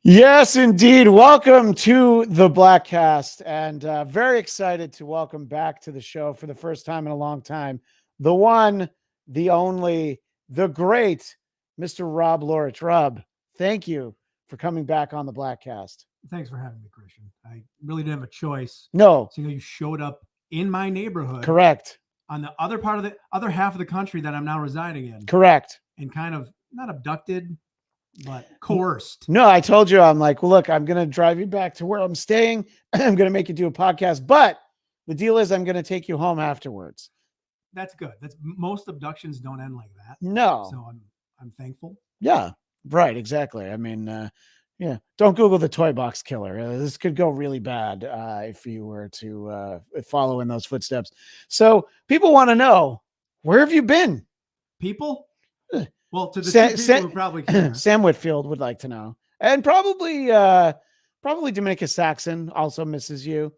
Yes, indeed. Welcome to the Bladtcast, and very excited to welcome back to the show for the first time in a long time, the one, the only, the great Mr. Rob Laurich. Rob, thank you for coming back on the Bladtcast. Thanks for having me, Christian. I really didn't have a choice. No, So, you showed up in my neighborhood. correct. On the other part of the other half of the country that I'm now residing in. Correct. And kind of not abducted, but coerced. No, I told you, I'm like, well, look, I'm going to drive you back to where I'm staying. I'm going to make you do a podcast, but the deal is I'm going to take you home afterwards. That's good. That's most abductions don't end like that. No. So I'm thankful. Yeah, right. Exactly. I mean, yeah, don't Google the toy box killer. This could go really bad if you were to follow in those footsteps. So people want to know, where have you been? People? Well, to the two people who probably care. Sam Whitfield would like to know. And probably Dominica Saxon also misses you.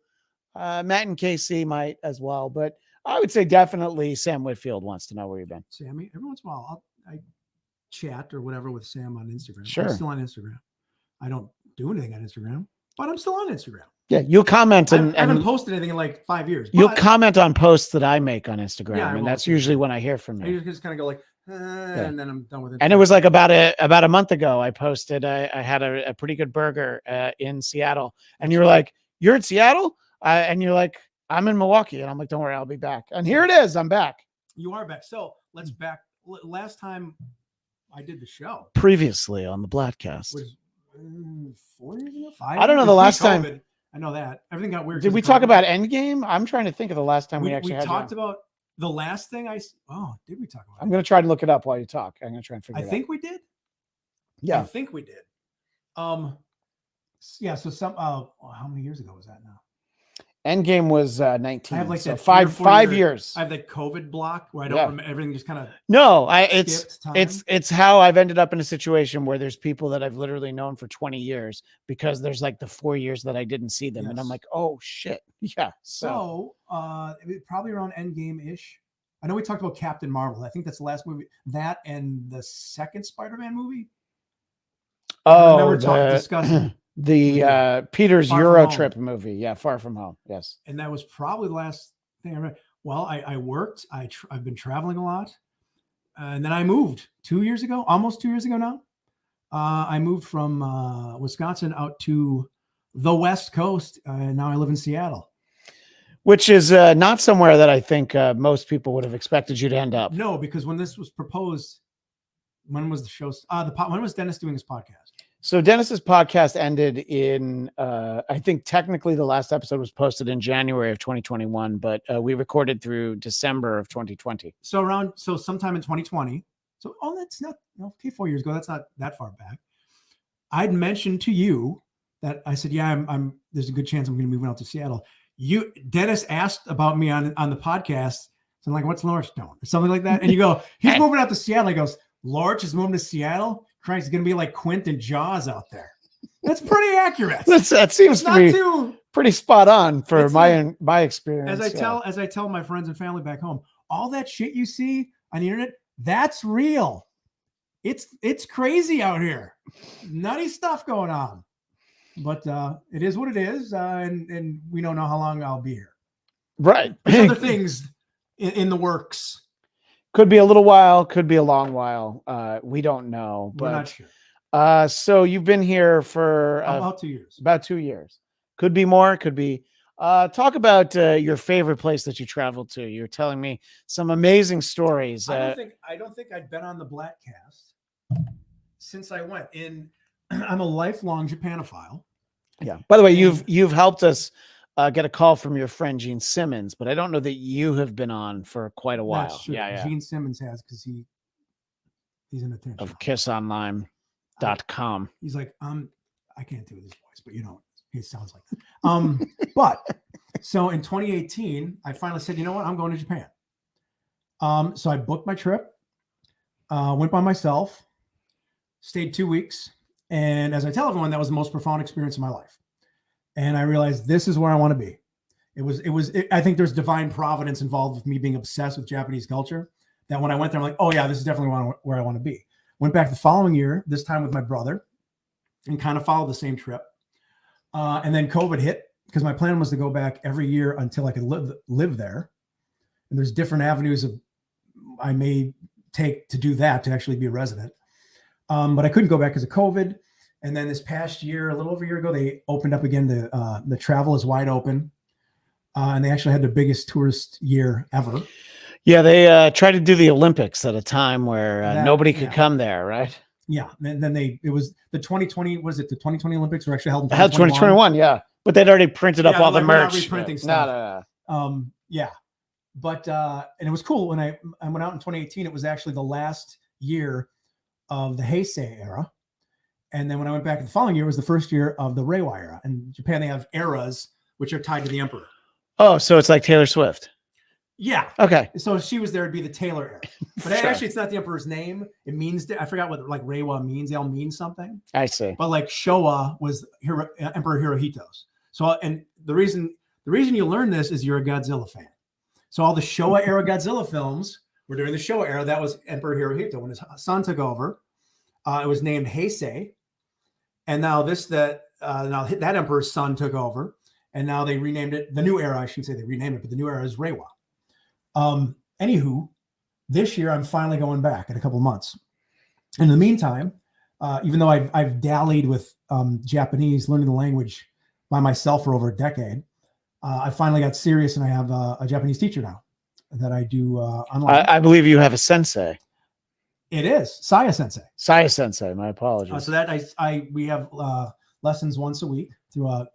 Matt and KC might as well. But I would say definitely Sam Whitfield wants to know where you've been. Sammy, every once in a while, I chat or whatever with Sam on Instagram. Sure. I'm still on Instagram. I don't do anything on Instagram, but I'm still on Instagram. Yeah, you'll comment. I haven't posted anything in like 5 years. You'll comment on posts that I make on Instagram, Yeah, and that's usually when I hear from you. I just kind of go like, and then I'm done with it. And it was like about a month ago, I posted, I had a pretty good burger in Seattle, and you were like, "You're in Seattle?" And you're like, "I'm in Milwaukee," and I'm like, "Don't worry, I'll be back." And here it is, I'm back. You are back. So let's back. Last time I did the show, previously on the Bladtcast, was 4 years ago. I don't know the last time. I know that everything got weird. Did we talk about Endgame? I'm trying to think of the last time we actually talked about the last thing did we talk about? I'm going to try to look it up while you talk. I'm going to try and figure it out. I think we did. Yeah. I think we did. Yeah. So how many years ago was that now? Endgame was 19. I have like so that 5 years. I have that COVID block where I don't remember everything. Just kind of it's how I've ended up in a situation where there's people that I've literally known for 20 years because there's like the 4 years that I didn't see them, and I'm like, oh shit, yeah. So probably around Endgame ish. I know we talked about Captain Marvel. I think that's the last movie. That and the second Spider-Man movie. Oh, I remember discussing. The Peter's Euro trip movie. Yeah, Far From Home. Yes. And that was probably the last thing I remember. Well, I worked. I've been traveling a lot. And then I moved 2 years ago, almost 2 years ago now. I moved from Wisconsin out to the West Coast. And now I live in Seattle. Which is not somewhere that I think most people would have expected you to end up. No, because when this was proposed, when was the show? When was Dennis doing his podcast? So Dennis's podcast ended in, I think technically the last episode was posted in January of 2021, but we recorded through December of 2020. So sometime in 2020. So, that's not, 4 years ago. That's not that far back. I'd mentioned to you that I said, yeah, there's a good chance I'm going to move out to Seattle. Dennis asked about me on the podcast. So I'm like, what's Laurich doing? Or something like that. And you go, he's moving out to Seattle. He goes, Laurich is moving to Seattle. Christ, it's going to be like Quint and Jaws out there. That's pretty accurate. That seems to be pretty spot on for my experience. As I tell my friends and family back home, all that shit you see on the internet, that's real. It's crazy out here. Nutty stuff going on. But it is what it is, and we don't know how long I'll be here. Right. There's other things in the works. Could be a little while, could be a long while. We don't know. But, we're not sure. So you've been here for about 2 years. About 2 years. Could be more, could be. Talk about your favorite place that you traveled to. You're telling me some amazing stories. I don't think I'd been on the Bladtcast since I went in. I'm a lifelong Japanophile. Yeah. By the way, you've helped us get a call from your friend Gene Simmons, but I don't know that you have been on for quite a while. That's true. Yeah. Gene Simmons has, because he's an attention of kissonline.com. He's like, I can't do this voice, but he sounds like that. But so in 2018, I finally said, you know what, I'm going to Japan. So I booked my trip, went by myself, stayed 2 weeks. And as I tell everyone, that was the most profound experience of my life. And I realized this is where I want to be. I think there's divine providence involved with me being obsessed with Japanese culture, that when I went there, I'm like, oh yeah, this is definitely where I want to be. Went back the following year, this time with my brother. and kind of followed the same trip. And then COVID hit because my plan was to go back every year until I could live there. And there's different avenues I may take to do that, to actually be a resident. But I couldn't go back because of COVID. And then this past year, a little over a year ago, they opened up again. The travel is wide open. And they actually had the biggest tourist year ever. Yeah, they tried to do the Olympics at a time where nobody could come there, right? Yeah. And then it was the 2020, was it the 2020 Olympics were actually held in 2021, yeah. But they'd already printed up all the merch. Reprinting stuff. No. Yeah. But, and it was cool when I went out in 2018, it was actually the last year of the Heisei era. And then when I went back the following year, was the first year of the Reiwa era. In Japan, they have eras which are tied to the emperor. Oh, so it's like Taylor Swift. Yeah. Okay. So if she was there, it'd be the Taylor era. But actually, it's not the emperor's name. It means, I forgot what like Reiwa means. They all mean something. I see. But like Showa was Emperor Hirohito's. So, and the reason you learn this is you're a Godzilla fan. So all the Showa era Godzilla films were during the Showa era. That was Emperor Hirohito. When his son took over, it was named Heisei. And now that emperor's son took over, and now they renamed it. The new era, I shouldn't say they renamed it, but the new era is Reiwa. Anywho, this year I'm finally going back in a couple of months. In the meantime, even though I've dallied with Japanese, learning the language by myself for over a decade, I finally got serious, and I have a Japanese teacher now that I do online. I believe you have a sensei. It is Saya Sensei. Saya Sensei. My apologies. So that we have lessons once a week through a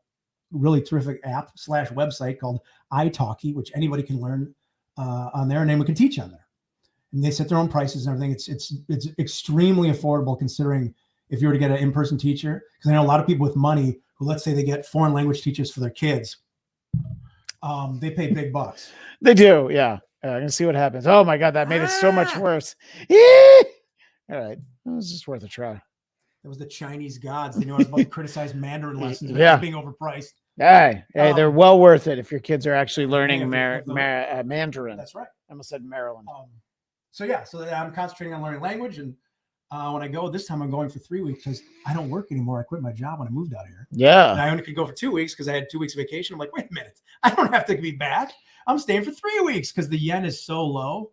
really terrific app / website called iTalki, which anybody can learn on there, and anyone can teach on there. And they set their own prices and everything. It's extremely affordable considering if you were to get an in-person teacher, because I know a lot of people with money who, let's say they get foreign language teachers for their kids, they pay big bucks. They do, yeah. I'm gonna see what happens. Oh my God, that made it so much worse. All right, it was just worth a try. That was the Chinese gods. They knew I was about to criticize Mandarin lessons being overpriced. Hey, they're well worth it if your kids are actually learning Mandarin. That's right. I almost said Maryland. So I'm concentrating on learning language, and when I go this time, I'm going for 3 weeks because I don't work anymore. I quit my job when I moved out here. Yeah, and I only could go for 2 weeks because I had 2 weeks vacation. I'm like, wait a minute, I don't have to be back. I'm staying for 3 weeks because the yen is so low.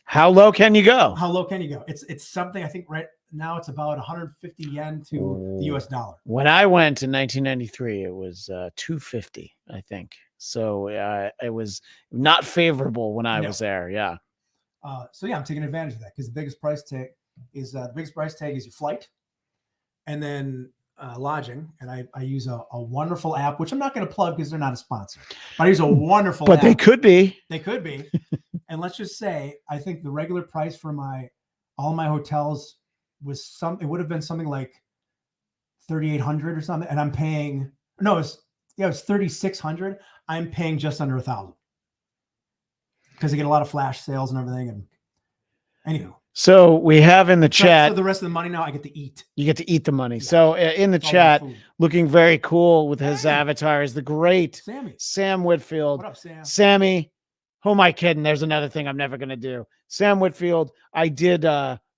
How low can you go? How low can you go? It's something, I think right now it's about 150 yen to the US dollar. When I went in 1993, it was 250, I think. So it was not favorable when I was there. Yeah. So I'm taking advantage of that because the biggest price tag is your flight, and then lodging. And I use a wonderful app, which I'm not going to plug because they're not a sponsor. But I use a wonderful app. But they could be. They could be. And let's just say, I think the regular price for all my hotels was it would have been something like 3,800 or something. And I'm paying, it was 3,600. I'm paying just under 1,000 because I get a lot of flash sales and everything. And anywho. So we have in the chat. So the rest of the money now I get to eat. You get to eat the money. Yeah. So in the chat, looking very cool with his avatar is the great Sam Whitfield. What up, Sam? Sammy. Who am I kidding? There's another thing I'm never going to do. Sam Whitfield. I did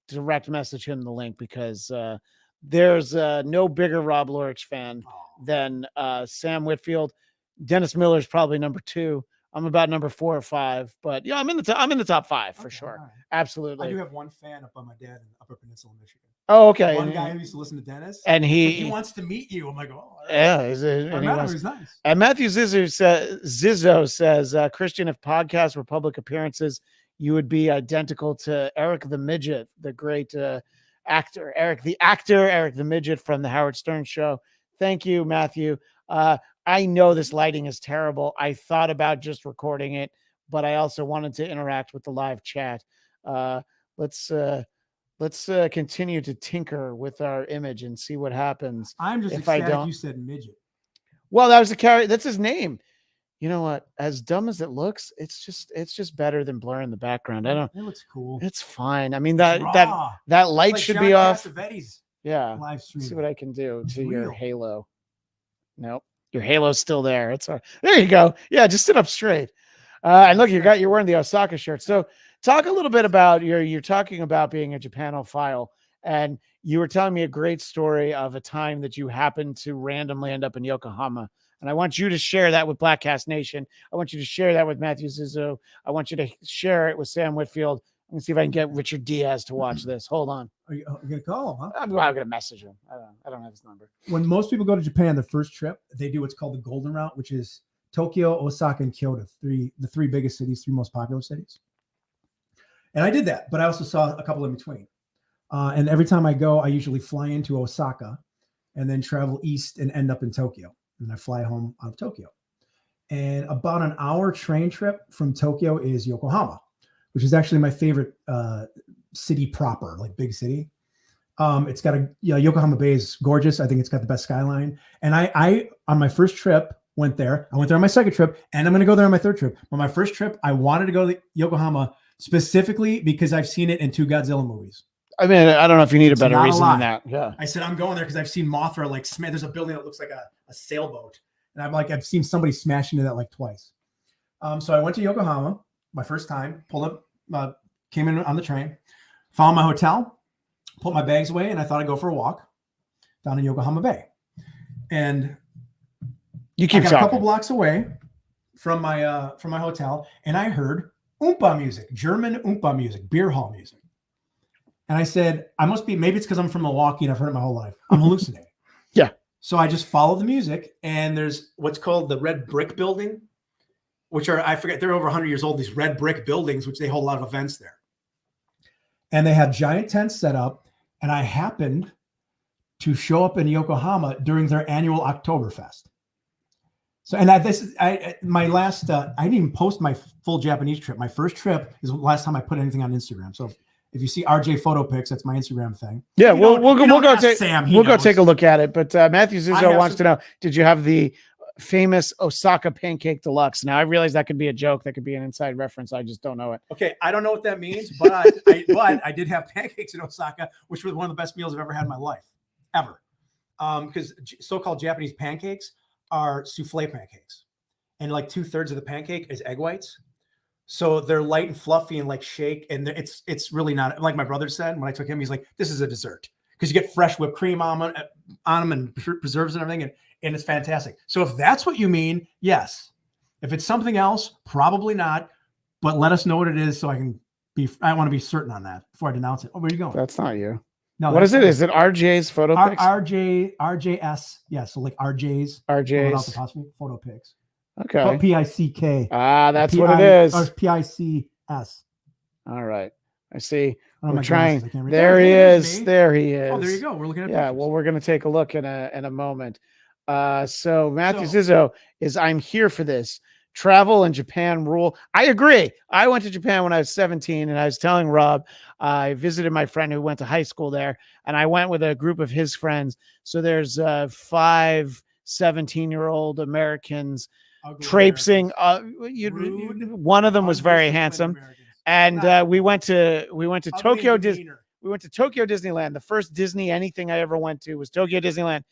direct message him the link because there's no bigger Rob Laurich fan than Sam Whitfield. Dennis Miller's probably number 2. I'm about number 4 or 5, but yeah, I'm in the top 5 for sure. Right. Absolutely. I do have one fan up by my dad in Upper Peninsula, Michigan. Oh, okay. One guy who used to listen to Dennis, and he wants to meet you. I'm like, oh, yeah, he's nice. And Matthew Zizzo says, Christian, if podcasts were public appearances, you would be identical to Eric the Midget, the great actor, Eric the Midget from the Howard Stern Show. Thank you, Matthew. I know this lighting is terrible. I thought about just recording it, but I also wanted to interact with the live chat. Let's continue to tinker with our image and see what happens. I'm just ecstatic you said midget. Well, that was that's his name. You know what? As dumb as it looks, it's just better than blurring the background. It looks cool. It's fine. I mean that light should be off. Yeah. Live stream. See what I can do to your halo. Nope. Your halo's still there. It's there you go. Yeah, just sit up straight. And look, you're wearing the Osaka shirt. So talk a little bit about you're talking about being a Japanophile, and you were telling me a great story of a time that you happened to randomly end up in Yokohama. And I want you to share that with Bladtcast Nation. I want you to share that with Matthew Zizzo. I want you to share it with Sam Whitfield. Let me see if I can get Richard Diaz to watch this. Hold on. Are you going to call him, huh? I'm going to message him. I don't have his number. When most people go to Japan, their first trip, they do what's called the Golden Route, which is Tokyo, Osaka, and Kyoto, the three biggest cities, three most popular cities. And I did that, but I also saw a couple in between. And every time I go, I usually fly into Osaka and then travel east and end up in Tokyo. And I fly home out of Tokyo. And about an hour train trip from Tokyo is Yokohama, which is actually my favorite city proper, like big city. It's got Yokohama Bay is gorgeous. I think it's got the best skyline. And I on my first trip, went there. I went there on my second trip, and I'm going to go there on my third trip. On my first trip, I wanted to go to Yokohama specifically because I've seen it in 2 Godzilla movies. I mean, I don't know if you need a better reason than that. Yeah. I said, I'm going there because I've seen Mothra like smash. There's a building that looks like a sailboat. And I've seen somebody smash into that like twice. So I went to Yokohama my first time, pulled up, came in on the train, found my hotel, put my bags away, and I thought I'd go for a walk down in Yokohama Bay. And you keep a couple blocks away from my hotel, and I heard Oompa music, German Oompa music, beer hall music. And I said, maybe it's because I'm from Milwaukee and I've heard it my whole life. I'm hallucinating. Yeah. So I just followed the music, and there's what's called the Red Brick Building, which are, I forget, they're over 100 years old, these red brick buildings, which they hold a lot of events there. And they had giant tents set up, and I happened to show up in Yokohama during their annual Oktoberfest. So, and I didn't even post my full Japanese trip. My first trip is the last time I put anything on Instagram. So if you see RJ photo pics, that's my Instagram thing. Yeah, we'll go take a look at it. But Matthew Zizzo wants to know: did you have the famous Osaka pancake deluxe? Now I realize that could be a joke, that could be an inside reference. I just don't know it. Okay, I don't know what that means, but I did have pancakes in Osaka, which was one of the best meals I've ever had in my life, ever. Because so-called Japanese pancakes are souffle pancakes, and like 2/3 of the pancake is egg whites. So they're light and fluffy and like shake. And it's really not, like my brother said, when I took him, he's like, this is a dessert. Because you get fresh whipped cream on them and preserves and everything. And it's fantastic. So if that's what you mean, yes. If it's something else, probably not. But let us know what it is so I want to be certain on that before I denounce it. Oh, where are you going? That's not you. No. What is it? Is it RJ's photo pics? RJS. Yeah. So like RJ's photo pics. Okay. Oh, PICK. That's what it is. Or PICS. All right. I see. We're trying. There he is. There he is. Oh, there you go. We're looking at pictures. Well, we're going to take a look in a moment. So Matthew Zizzo is, I'm here for this. Travel in Japan rule. I agree. I went to Japan when I was 17, and I was telling Rob, I visited my friend who went to high school there, and I went with a group of his friends. So there's 5 17-year-old Americans traipsing. One of them was very handsome, and we went to Tokyo Disney. We went to Tokyo Disneyland. The first Disney anything I ever went to was Tokyo Disneyland,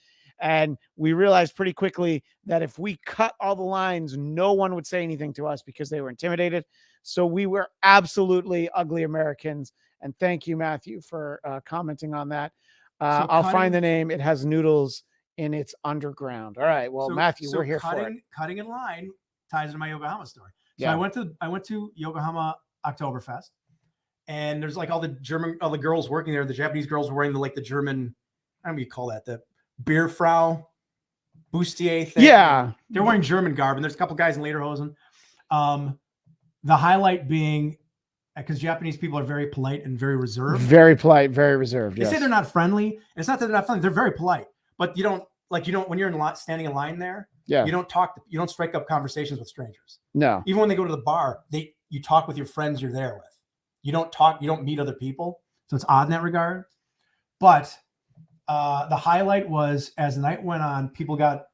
and we realized pretty quickly that if we cut all the lines, no one would say anything to us because they were intimidated. So we were absolutely ugly Americans. And thank you, Matthew, for commenting on that. I'll find the name. It has noodles in its underground. All right. Well, Matthew, we're here for it. Cutting in line ties into my Yokohama story. So yeah. I went to Yokohama Oktoberfest, and there's like all the girls working there. The Japanese girls were wearing the German, I don't know what you call that, the Bierfrau bustier thing. Yeah. They're wearing German garb, and there's a couple guys in lederhosen. The highlight being, because Japanese people are very polite and very reserved. Very polite, very reserved. They say they're not friendly. And it's not that they're not friendly. They're very polite. But you don't when you're standing in line there, yeah, you don't strike up conversations with strangers. No. Even when they go to the bar, you talk with your friends you're there with. You don't meet other people. So it's odd in that regard. But the highlight was, as the night went on, people got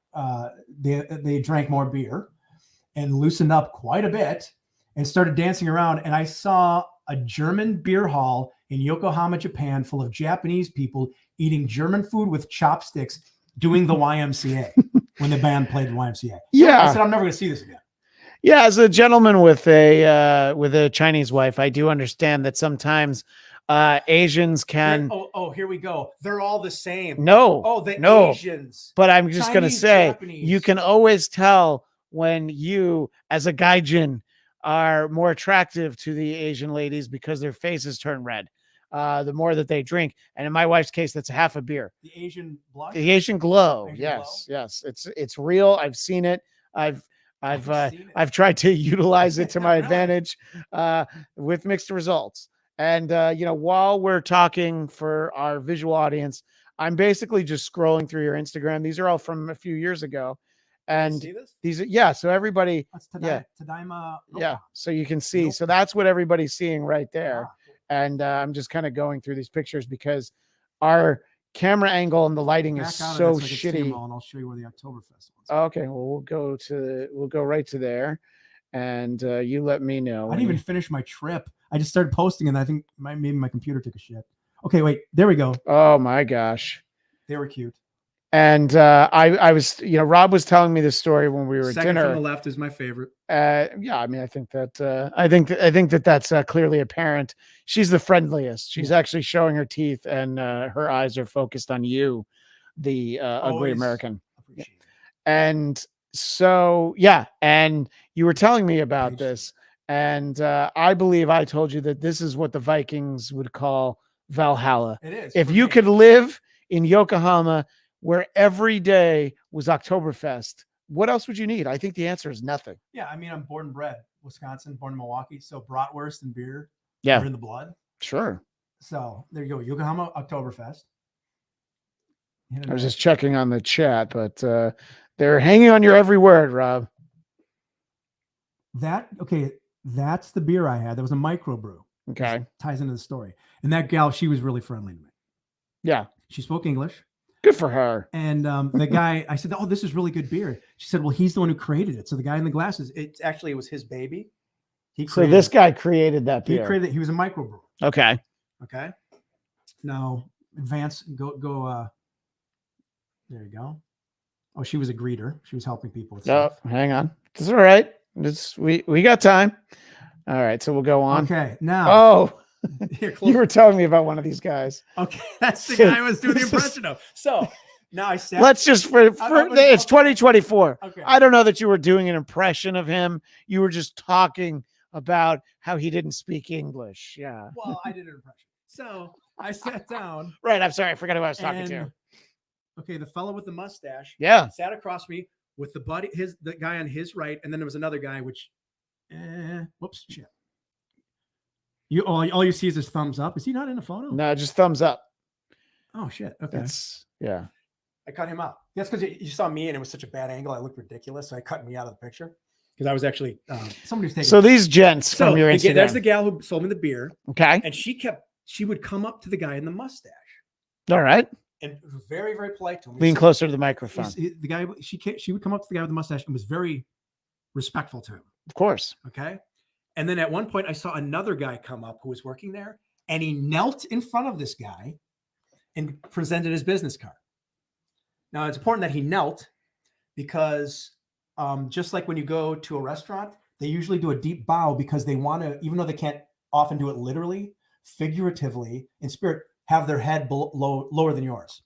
they drank more beer and loosened up quite a bit and started dancing around. And I saw a German beer hall in Yokohama, Japan, full of Japanese people eating German food with chopsticks, doing the YMCA when the band played the YMCA. Yeah. I said, I'm never going to see this again. Yeah. As a gentleman with a Chinese wife, I do understand that sometimes Asians can. Here we go. They're all the same. No. The Asians. But I'm just going to Chinese, say, Japanese. you can always tell when you, as a gaijin, are more attractive to the Asian ladies because their faces turn red. The more that they drink. And in my wife's case, that's half a beer. The Asian blush? The Asian glow. Asian Yes. glow? Yes. It's real. I've seen it. I've tried to utilize it to my advantage with mixed results. And, while we're talking for our visual audience, I'm basically just scrolling through your Instagram. These are all from a few years ago. And see this? these are, yeah. So everybody, Tadaima. Yeah. So you can see, so that's what everybody's seeing right there. And I'm just kind of going through these pictures because our camera angle and the lighting is so shitty. And I'll show you where the Oktoberfest was. Okay. Well, we'll go right to there. And you let me know. I didn't even finish my trip. I just started posting and I think maybe my computer took a shit. Okay, wait, there we go. Oh my gosh. They were cute. And I was, Rob was telling me this story when we were at second dinner. from the left is my favorite. Yeah, I mean, I think that that's clearly apparent. She's the friendliest. She's actually showing her teeth, and her eyes are focused on you, the ugly American. And so, yeah, and you were telling me about this, and I believe I told you that this is what the Vikings would call Valhalla. It is. If you could live in Yokohama, where every day was Oktoberfest, what else would you need? I think the answer is nothing. Yeah, I mean, I'm born and bred Wisconsin, born in Milwaukee, so bratwurst and beer are in the blood. Sure. So there you go, Yokohama Oktoberfest. I was just checking on the chat, but they're hanging on your every word, Rob. That's the beer I had. That was a microbrew. Okay. This ties into the story. And that gal, she was really friendly to me. Yeah. She spoke English. Good for her. And the guy, I said, "Oh, this is really good beer." She said, "Well, he's the one who created it." So the guy in the glasses, it was his baby. So this guy created that beer. He created it. He was a microbrewer. Okay. Okay. Now advance. Go. There you go. Oh, she was a greeter. She was helping people with stuff. Hang on. It's all right. We got time. All right. So we'll go on. Okay. Now. Oh. You were telling me about one of these guys. Okay, that's the guy I was doing the impression of. So now I said, let's just it's 2024. Okay. I don't know that you were doing an impression of him. You were just talking about how he didn't speak English. Yeah. Well, I did an impression. So I sat down. Right. I'm sorry. I forgot who I was talking to. Okay, the fellow with the mustache. Yeah. Sat across me with the guy on his right, and then there was another guy, which, whoops, shit. All you see is his thumbs up. Is he not in the photo? No, just thumbs up. Oh shit. Okay. Yeah. I cut him out. That's because you saw me and it was such a bad angle. I looked ridiculous. So I cut me out of the picture because I was actually somebody was taking. So these gents from your Instagram. There's the gal who sold me the beer. Okay. And she would come up to the guy in the mustache. All right. And was very, very polite to him. Lean closer to the microphone. The guy, she would come up to the guy with the mustache and was very respectful to him. Of course. Okay. And then at one point I saw another guy come up who was working there, and he knelt in front of this guy and presented his business card. Now it's important that he knelt because just like when you go to a restaurant, they usually do a deep bow because they want to, even though they can't often do it literally, figuratively, in spirit, have their head lower than yours.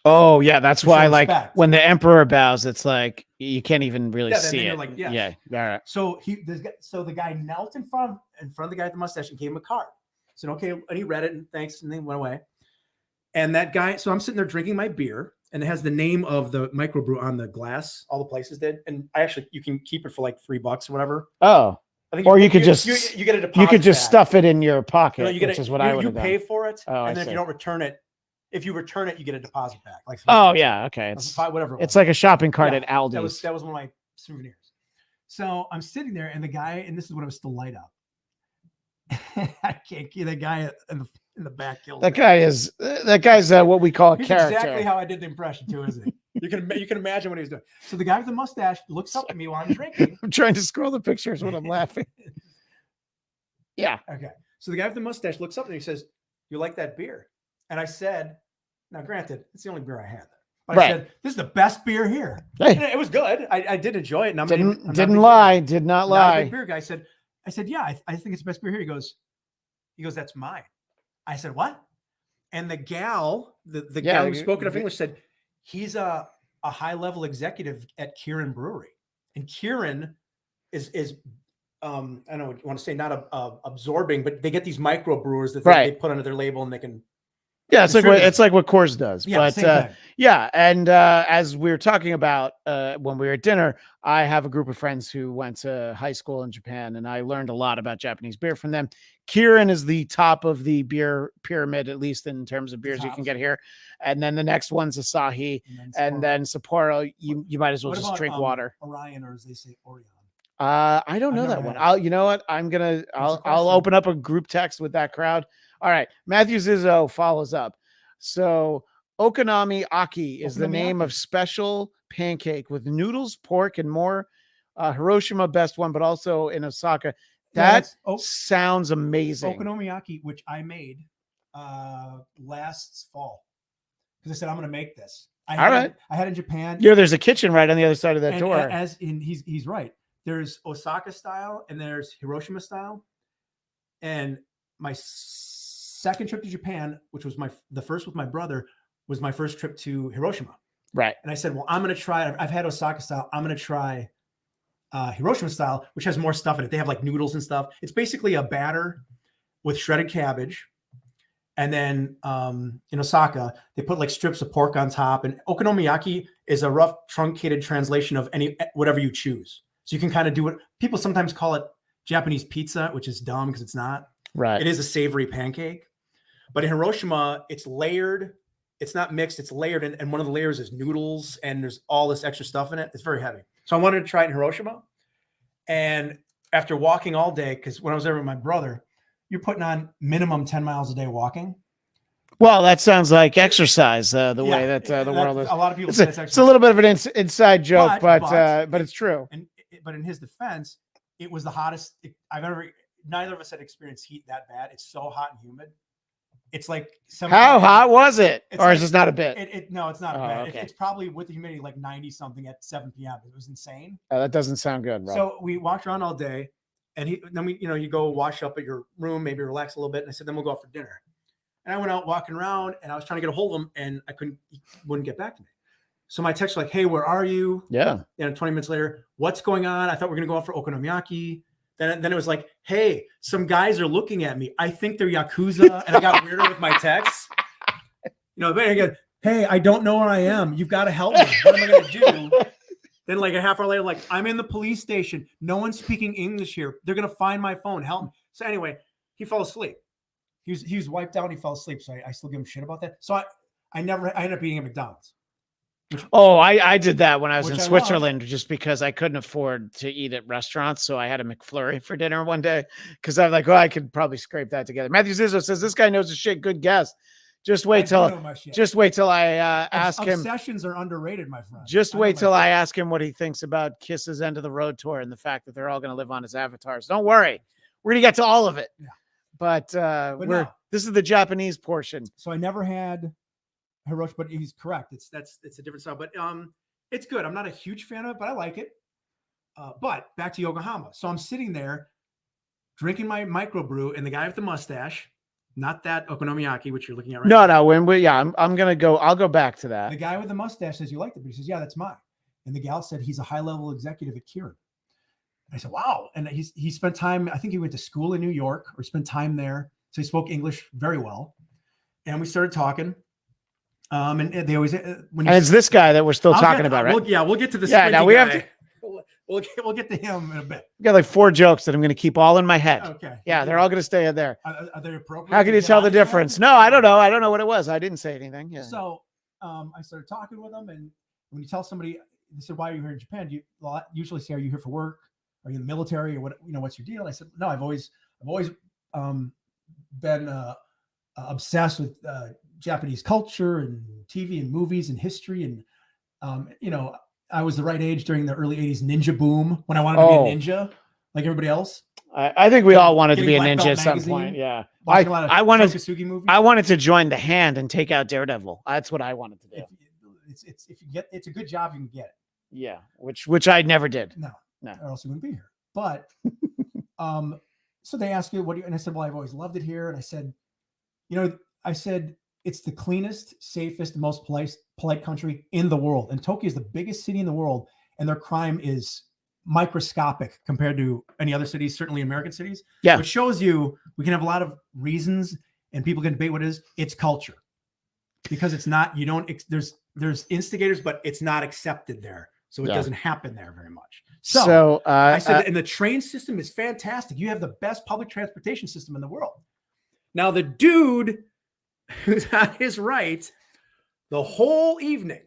Oh yeah, that's why when the emperor bows, it's like you can't even really see it. Like, yeah. All right. So the guy knelt in front of the guy with the mustache and gave him a card. Said okay, and he read it and thanks, and then went away. And that guy, so I'm sitting there drinking my beer, and it has the name of the microbrew on the glass. All the places did, and you can keep it for like $3 or whatever. Oh. You could just get a deposit. You could just stuff it in your pocket, which is what I would have done. You pay for it, and then if you don't return it. If you return it, you get a deposit back. Like okay, it's whatever. It's like a shopping cart at Aldi's. That was one of my souvenirs. So I'm sitting there, and the guy, and this is when it was still light out. I can't get the guy in the back. That guy's what we call a character. Exactly how I did the impression too, isn't he? You can imagine what he was doing. So the guy with the mustache looks up at me while I'm drinking. I'm trying to scroll the pictures when I'm laughing. Yeah. Okay. So the guy with the mustache looks up and he says, "You like that beer?" And I said, now granted, it's the only beer I had. But I said, this is the best beer here. Hey. And it was good. I did enjoy it. And did not lie. Not a big beer guy. I said, yeah, I think it's the best beer here. He goes, that's mine. I said, what? And the gal, the Yeah, gal who spoke enough English said, he's a high-level executive at Kirin Brewery. And Kirin is I don't know what you want to say, not absorbing, but they get these micro brewers that they put under their label and they can. Yeah, it's like what Coors does. Yeah, but same thing. yeah, and as we were talking about when we were at dinner, I have a group of friends who went to high school in Japan, and I learned a lot about Japanese beer from them. Kirin is the top of the beer pyramid, at least in terms of beers you can get here, and then the next one's Asahi, and then Sapporo. You might as well just drink water. Orion, or as they say, Orion. I don't know that one. You know what? I'll open up a group text with that crowd. All right. Matthew Zizzo follows up. So Okonomiyaki is the name of special pancake with noodles, pork, and more. Hiroshima, best one, but also in Osaka. That sounds amazing. Okonomiyaki, which I made last fall. Because I said, I'm going to make this. I had in Japan. Yeah, there's a kitchen right on the other side of that door. He's right. There's Osaka style and there's Hiroshima style. And my second trip to Japan, which was the first with my brother, was my first trip to Hiroshima. Right. And I said, well, I'm going to try, I've had Osaka style. I'm going to try Hiroshima style, which has more stuff in it. They have like noodles and stuff. It's basically a batter with shredded cabbage. And then in Osaka, they put like strips of pork on top. And okonomiyaki is a rough truncated translation of whatever you choose. So you can kind of do it. People sometimes call it Japanese pizza, which is dumb because it's not. Right. It is a savory pancake. But in Hiroshima, it's layered. It's not mixed. It's layered. And one of the layers is noodles. And there's all this extra stuff in it. It's very heavy. So I wanted to try it in Hiroshima. And after walking all day, because when I was there with my brother, you're putting on minimum 10 miles a day walking. Well, that sounds like exercise, way that the world is. A lot of people say it's a little bit of an inside joke, but it's true. But in his defense, it was the hottest I've ever. Neither of us had experienced heat that bad. It's so hot and humid. It's like how hot was it, or is this not a bit? No, it's not a bit. Okay. It's probably with the humidity like 90 something at 7 p.m. It was insane. That doesn't sound good, Rob. So we walked around all day, and then you go wash up at your room, maybe relax a little bit, and I said then we'll go out for dinner. And I went out walking around, and I was trying to get a hold of him, and he wouldn't get back to me. So my text was like, hey, where are you? Yeah. And 20 minutes later, what's going on? I thought we were going to go out for okonomiyaki. Then it was like, hey, some guys are looking at me. I think they're Yakuza. And I got weirder with my texts. Then I go, hey, I don't know where I am. You've got to help me. What am I going to do? Then like a half hour later, like, I'm in the police station. No one's speaking English here. They're going to find my phone. Help me. So anyway, he fell asleep. He was wiped out. He fell asleep. So I still give him shit about that. So I ended up eating at McDonald's. I did that when I was in Switzerland just because I couldn't afford to eat at restaurants. So I had a McFlurry for dinner one day because I'm like, I could probably scrape that together. Matthew Zizzo says this guy knows his shit. Good guess. Just wait till I ask him. Obsessions are underrated, my friend. Just wait till I ask him what he thinks about Kiss's End of the Road tour and the fact that they're all going to live on his avatars. Don't worry, we're going to get to all of it. Yeah. But this is the Japanese portion. So I never had Hiroshima, but he's correct. It's a different style, but it's good. I'm not a huge fan of it, but I like it. But back to Yokohama. So I'm sitting there drinking my microbrew, and the guy with the mustache, not that okonomiyaki, which you're looking at right now. No. I'll go back to that. The guy with the mustache says, you like the beer? He says, yeah, that's mine. And the gal said he's a high-level executive at Kirin. I said, wow. And he spent time, I think he went to school in New York or spent time there. So he spoke English very well. And we started talking. And they always, it's this guy that we're still talking about, right? We'll get to this. Yeah, now we have to. We'll get to him in a bit. We got like 4 jokes that I'm going to keep all in my head. Okay. Yeah, they're all going to stay in there. Are they appropriate? How can you tell the difference? No, I don't know. I don't know what it was. I didn't say anything. Yeah. So I started talking with them, and when you tell somebody, they said, "Why are you here in Japan?" Do you usually say, "Are you here for work? Are you in the military? Or what? What's your deal?" And I said, "No, I've always been obsessed with Japanese culture and TV and movies and history, and I was the right age during the early 80s ninja boom when I wanted to be a ninja like everybody else. I think we all wanted to be a ninja at some point. Yeah. I wanted to join the Hand and take out Daredevil. That's what I wanted to do. It's a good job, you can get it. Yeah. Which I never did. No. Or else you wouldn't be here. But so they asked you, and I said, well, I've always loved it here. And I said, I said, it's the cleanest, safest, most polite country in the world. And Tokyo is the biggest city in the world. And their crime is microscopic compared to any other cities, certainly American cities. Yeah. Which shows you we can have a lot of reasons and people can debate what it is. It's culture. Because it's not, there's instigators, but it's not accepted there. So it doesn't happen there very much. So I said, and the train system is fantastic. You have the best public transportation system in the world. Now, the dude who's on his right, the whole evening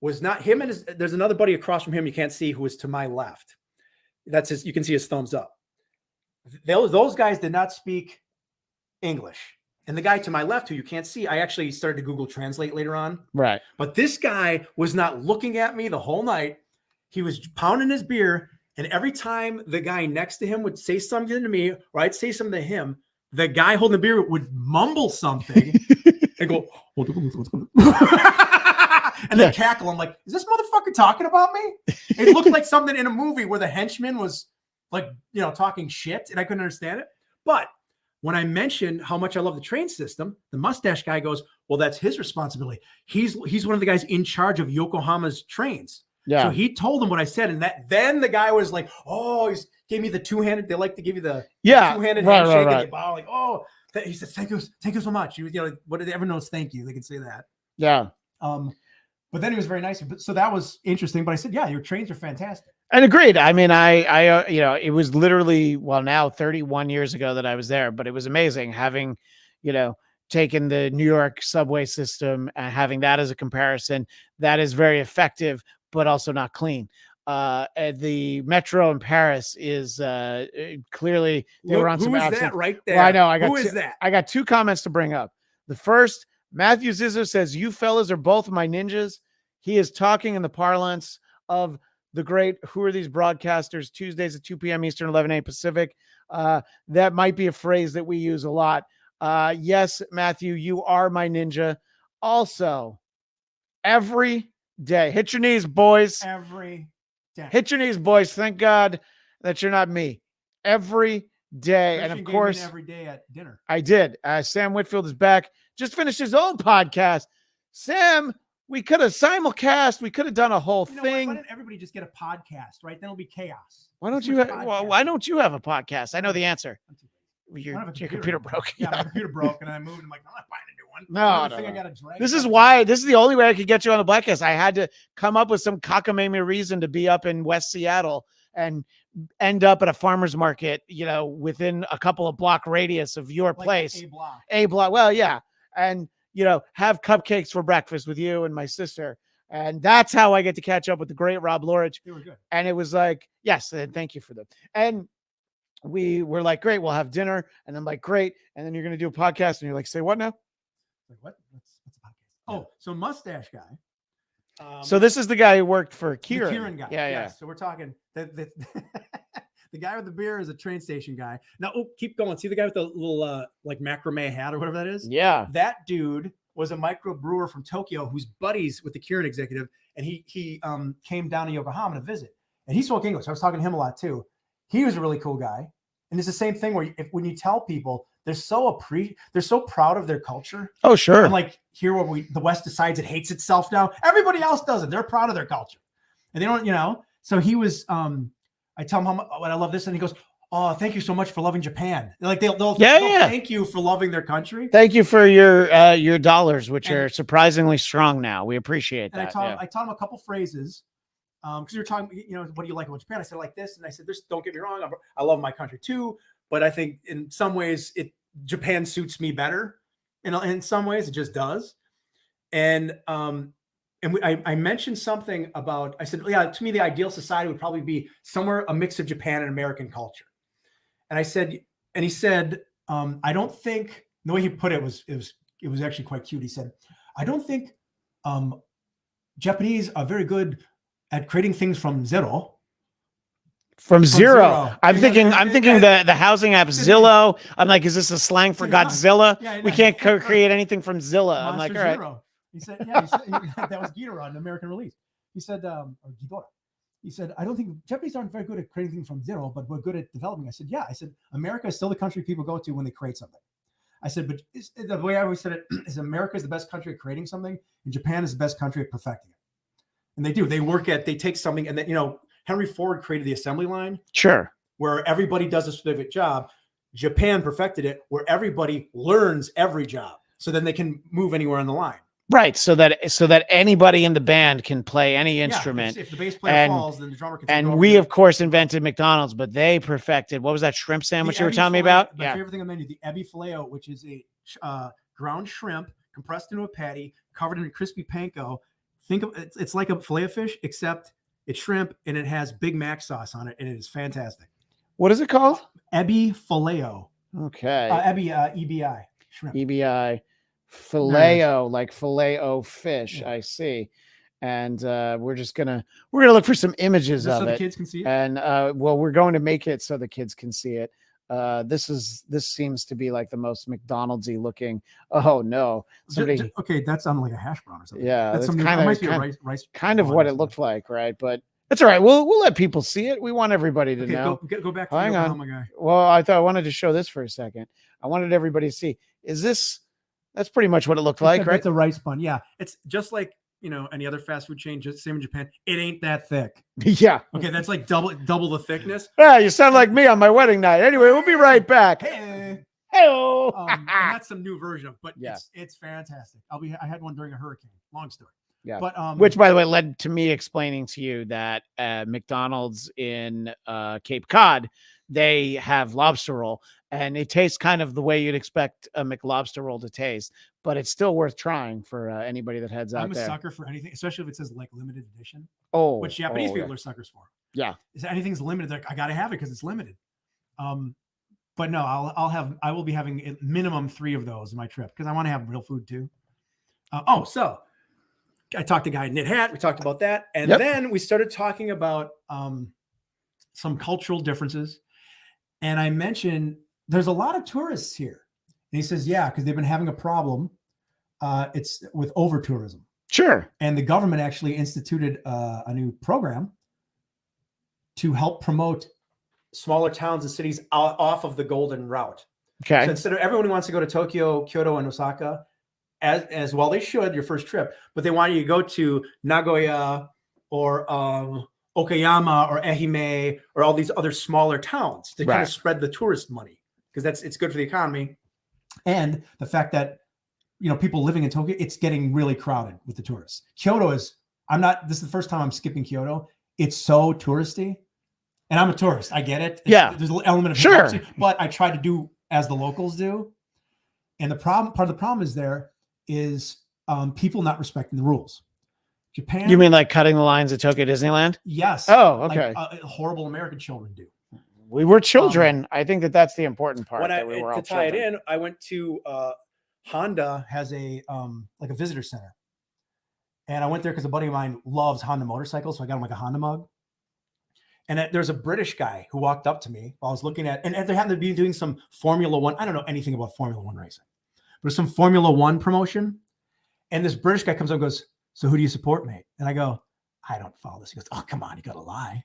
was not him and there's another buddy across from him you can't see who is to my left. That's his, you can see his thumbs up. Those guys did not speak English. And the guy to my left, who you can't see, I actually started to Google Translate later on. Right. But this guy was not looking at me the whole night. He was pounding his beer. And every time the guy next to him would say something to me, or I'd say something to him, the guy holding the beer would mumble something and go, and then cackle. I'm like, is this motherfucker talking about me? It looked like something in a movie where the henchman was like, talking shit, and I couldn't understand it. But when I mentioned how much I love the train system, the mustache guy goes, well, that's his responsibility. He's one of the guys in charge of Yokohama's trains. Yeah. So he told him what I said. And then the guy was like, oh, he gave me the two-handed. They like to give you the two-handed handshake. And they bow like, oh, he said, thank you so much. He was, what did everyone knows? Thank you. They can say that. Yeah. But then he was very nice. So that was interesting. But I said, yeah, your trains are fantastic. And agreed. I mean, I it was literally, now 31 years ago that I was there, but it was amazing having, taken the New York subway system and having that as a comparison. That is very effective, but also not clean. The metro in Paris is clearly they were on some accidents. Who is that right there? Well, I know. Who is that? I got two comments to bring up. The first, Matthew Zizzo says, "You fellas are both my ninjas." He is talking in the parlance of the great Who Are These Broadcasters, Tuesdays at 2 p.m. Eastern, 11 a.m. Pacific. That might be a phrase that we use a lot. Yes, Matthew, you are my ninja. Also, every day, hit your knees, boys. Every day. Hit your knees, boys. Thank God that you're not me. Every day. Christian, and of course, every day at dinner. I did. Sam Whitfield is back. Just finished his own podcast. Sam, we could have simulcast. We could have done a whole thing. Why didn't everybody just get a podcast, right? Then it'll be chaos. Why don't you have a podcast? I know the answer. Your computer broke. Yeah, my computer broke, and I moved. I'm like, I'm not buying a new one. No. This is the only way I could get you on the Bladtcast. I had to come up with some cockamamie reason to be up in West Seattle and end up at a farmer's market, within a couple of block radius of your place. A block. Well, yeah. And, have cupcakes for breakfast with you and my sister. And that's how I get to catch up with the great Rob Laurich. They were good. And it was like, yes, and thank you for them. And we were like, great, we'll have dinner. And I'm like, great. And then you're going to do a podcast. And you're like, say what now? Like, what? What's a podcast? Oh, so mustache guy. So this is the guy who worked for Kieran. The Kieran guy. Yeah. So we're talking the guy with the beer is a train station guy. Now, keep going. See the guy with the little like macrame hat or whatever that is? Yeah. That dude was a micro brewer from Tokyo who's buddies with the Kieran executive. And he came down to Yokohama to visit. And he spoke English. I was talking to him a lot too. He was a really cool guy. And it's the same thing where when you tell people they're so proud of their culture. Oh, sure. And like here where the West decides it hates itself now. Everybody else doesn't. They're proud of their culture. And they don't, so he was, I tell him what I love this. And he goes, oh, thank you so much for loving Japan. Like they'll thank you for loving their country. Thank you for your dollars, which are surprisingly strong now. We appreciate that. And I taught him a couple phrases. Because you're talking, what do you like about Japan? I said like this, and I said, don't get me wrong, I love my country too, but I think in some ways Japan suits me better. In some ways, it just does. And I mentioned something about, I said, yeah, to me the ideal society would probably be somewhere a mix of Japan and American culture. And he said, I don't think the way he put it was actually quite cute. He said, I don't think Japanese are very good at creating things from zero. From zero. I'm thinking the housing app Zillow. I'm like, is this a slang for Godzilla? Yeah, we can't create anything from Zilla. I'm like, all right. Zero. He said, that was Ghidorah, an American release. He said, or Ghidorah. He said, I don't think Japanese aren't very good at creating things from zero, but we're good at developing. I said, yeah. I said, America is still the country people go to when they create something. I said, but the way I always said it is America is the best country at creating something, and Japan is the best country at perfecting it. And they do. They take something, and then, Henry Ford created the assembly line. Sure. Where everybody does a specific job. Japan perfected it, where everybody learns every job, so then they can move anywhere on the line. Right, so that anybody in the band can play any instrument. If the bass player falls, then the drummer can. And we, of course, invented McDonald's, but they perfected. What was that shrimp sandwich you were telling me about? My favorite thing on the menu, the Ebi Filet-O, which is a ground shrimp compressed into a patty, covered in a crispy panko. Think of it's like a fillet of fish, except it's shrimp and it has Big Mac sauce on it, and it is fantastic. What is it called? Ebi Filet-O. Okay. Ebi, EBI shrimp. EBI. Filet-O, like filet-o fish. I see. And we're gonna look for some images of it, so the kids can see it. And we're going to make it so the kids can see it. This seems to be like the most McDonald's-y looking. Oh no! Okay, that's on like a hash brown or something. Yeah, that's kind of what it looked like, right? But that's all right. We'll let people see it. We want everybody to know. Go back to the Oklahoma guy. Well, I wanted to show this for a second. I wanted everybody to see. Is this? That's pretty much what it looked like, right? It's a rice bun. Yeah. It's just like, any other fast food chain, just same in Japan. It ain't that thick. Yeah. Okay. That's like double the thickness. Yeah. You sound like me on my wedding night. Anyway, we'll be right back. Hey. And that's some new version of, but yeah. It's fantastic. I had one during a hurricane. Long story. Yeah. But which, by the way, led to me explaining to you that McDonald's in Cape Cod, they have lobster roll, and it tastes kind of the way you'd expect a McLobster roll to taste, but it's still worth trying for anybody that heads out there. I'm a sucker for anything, especially if it says like limited edition. Oh, which Japanese people are suckers for. Yeah, if anything's limited, like, I got to have it because it's limited. But no, I will be having a minimum 3 of those in my trip because I want to have real food too. So I talked to Guy Knit Hat. We talked about that, and then we started talking about some cultural differences. And I mentioned there's a lot of tourists here. And he says, yeah, because they've been having a problem. It's with over tourism. Sure. And the government actually instituted a new program to help promote smaller towns and cities off of the Golden Route. Okay. So instead of everyone wants to go to Tokyo, Kyoto, and Osaka, as well they should, your first trip, but they want you to go to Nagoya or Okayama or Ehime or all these other smaller towns to kind of spread the tourist money because it's good for the economy. And the fact that, people living in Tokyo, it's getting really crowded with the tourists. Kyoto this is the first time I'm skipping Kyoto. It's so touristy and I'm a tourist. I get it. There's an element of hypocrisy, but I try to do as the locals do. And part of the problem is people not respecting the rules. Japan. You mean like cutting the lines at Tokyo Disneyland? Yes. Oh, okay. Like, horrible American children do. We were children. I think that's the important part. To tie it in, I went to Honda has a visitor center, and I went there because a buddy of mine loves Honda motorcycles, so I got him like a Honda mug. And there's a British guy who walked up to me while I was looking at, and they happened to be doing some Formula One. I don't know anything about Formula One racing, but some Formula One promotion. And this British guy comes up and goes, "So who do you support, mate?" And I go, "I don't follow this." He goes, "Oh, come on, you got to lie."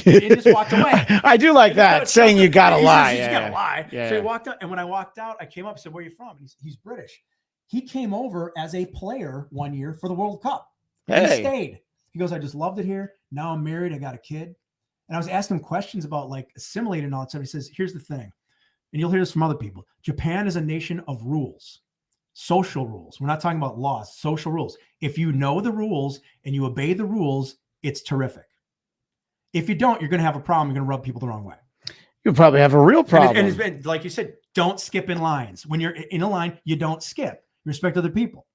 He just walked away. I do like that, saying you got to lie. You got to lie. Yeah. So he walked out, and when I walked out, I came up and said, "Where are you from?" And he's British. He came over as a player one year for the World Cup. He stayed. He goes, "I just loved it here. Now I'm married. I got a kid." And I was asking him questions about like assimilating and all that stuff. He says, "Here's the thing," and you'll hear this from other people. Japan is a nation of rules. Social rules. We're not talking about laws, social rules. If you know the rules and you obey the rules, it's terrific. If you don't, you're going to have a problem. You're going to rub people the wrong way. You'll probably have a real problem. And it's been, like you said, don't skip in lines. When you're in a line, you don't skip. You respect other people.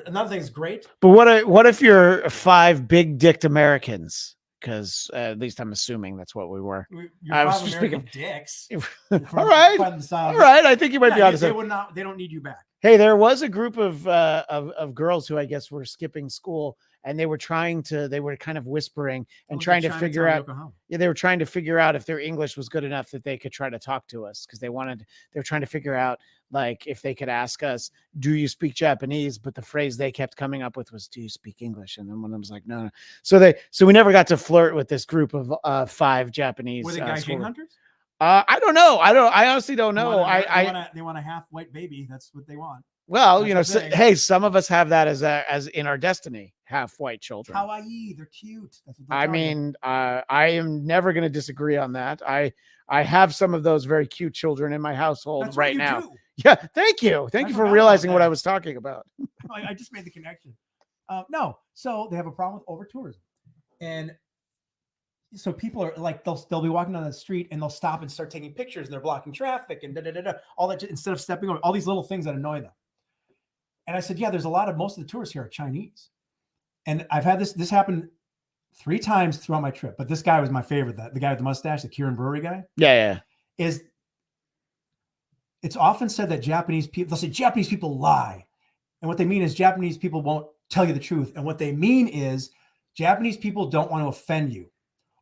Another thing is great. But what if you're 5 big-dicked Americans? Because at least I'm assuming that's what we were. I was just speaking of dicks. All right. I think you might be honest. They don't need you back. Hey, there was a group of girls who I guess were skipping school, and they were kind of whispering and trying to figure out. Yeah, they were trying to figure out if their English was good enough that they could try to talk to us because they're trying to figure out like if they could ask us, "Do you speak Japanese?" But the phrase they kept coming up with was, "Do you speak English?" And then one of them was like, "No." So we never got to flirt with this group of 5 Japanese. Were they Gaijin hunters? I don't know. I honestly don't know. They want a half white baby. That's what they want. Well, That's the thing. hey, some of us have that as in our destiny, half white children. Kawaii, they're cute. That's what I mean, I am never going to disagree on that. I have some of those very cute children in my household That's right what you now. do. Yeah, thank you for forgot realizing about what that. I was talking about. I just made the connection. No, so they have a problem with over tourism, and so people are like they'll be walking down the street and they'll stop and start taking pictures and they're blocking traffic and all that instead of stepping over, all these little things that annoy them. And I said, yeah, there's most of the tourists here are Chinese, and I've had this happen 3 times throughout my trip. But this guy was my favorite. The guy with the mustache, the Kirin Brewery guy. Yeah. It's often said that Japanese people, they'll say Japanese people lie. And what they mean is Japanese people won't tell you the truth. And what they mean is Japanese people don't want to offend you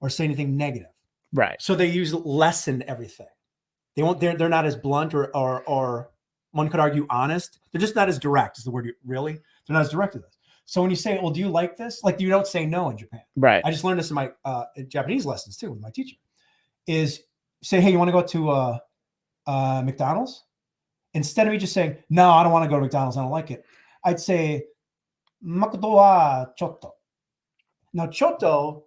or say anything negative. Right. So they use less in everything. They're not as blunt or one could argue honest. They're just not as direct is the word. Really? They're not as direct as this. So when you say, well, do you like this? Like you don't say no in Japan. Right. I just learned this in my Japanese lessons too with my teacher is say, hey, you want to go to McDonald's? Instead of me just saying, no, I don't want to go to McDonald's. I don't like it. I'd say, Makoto wa chotto. Now, chotto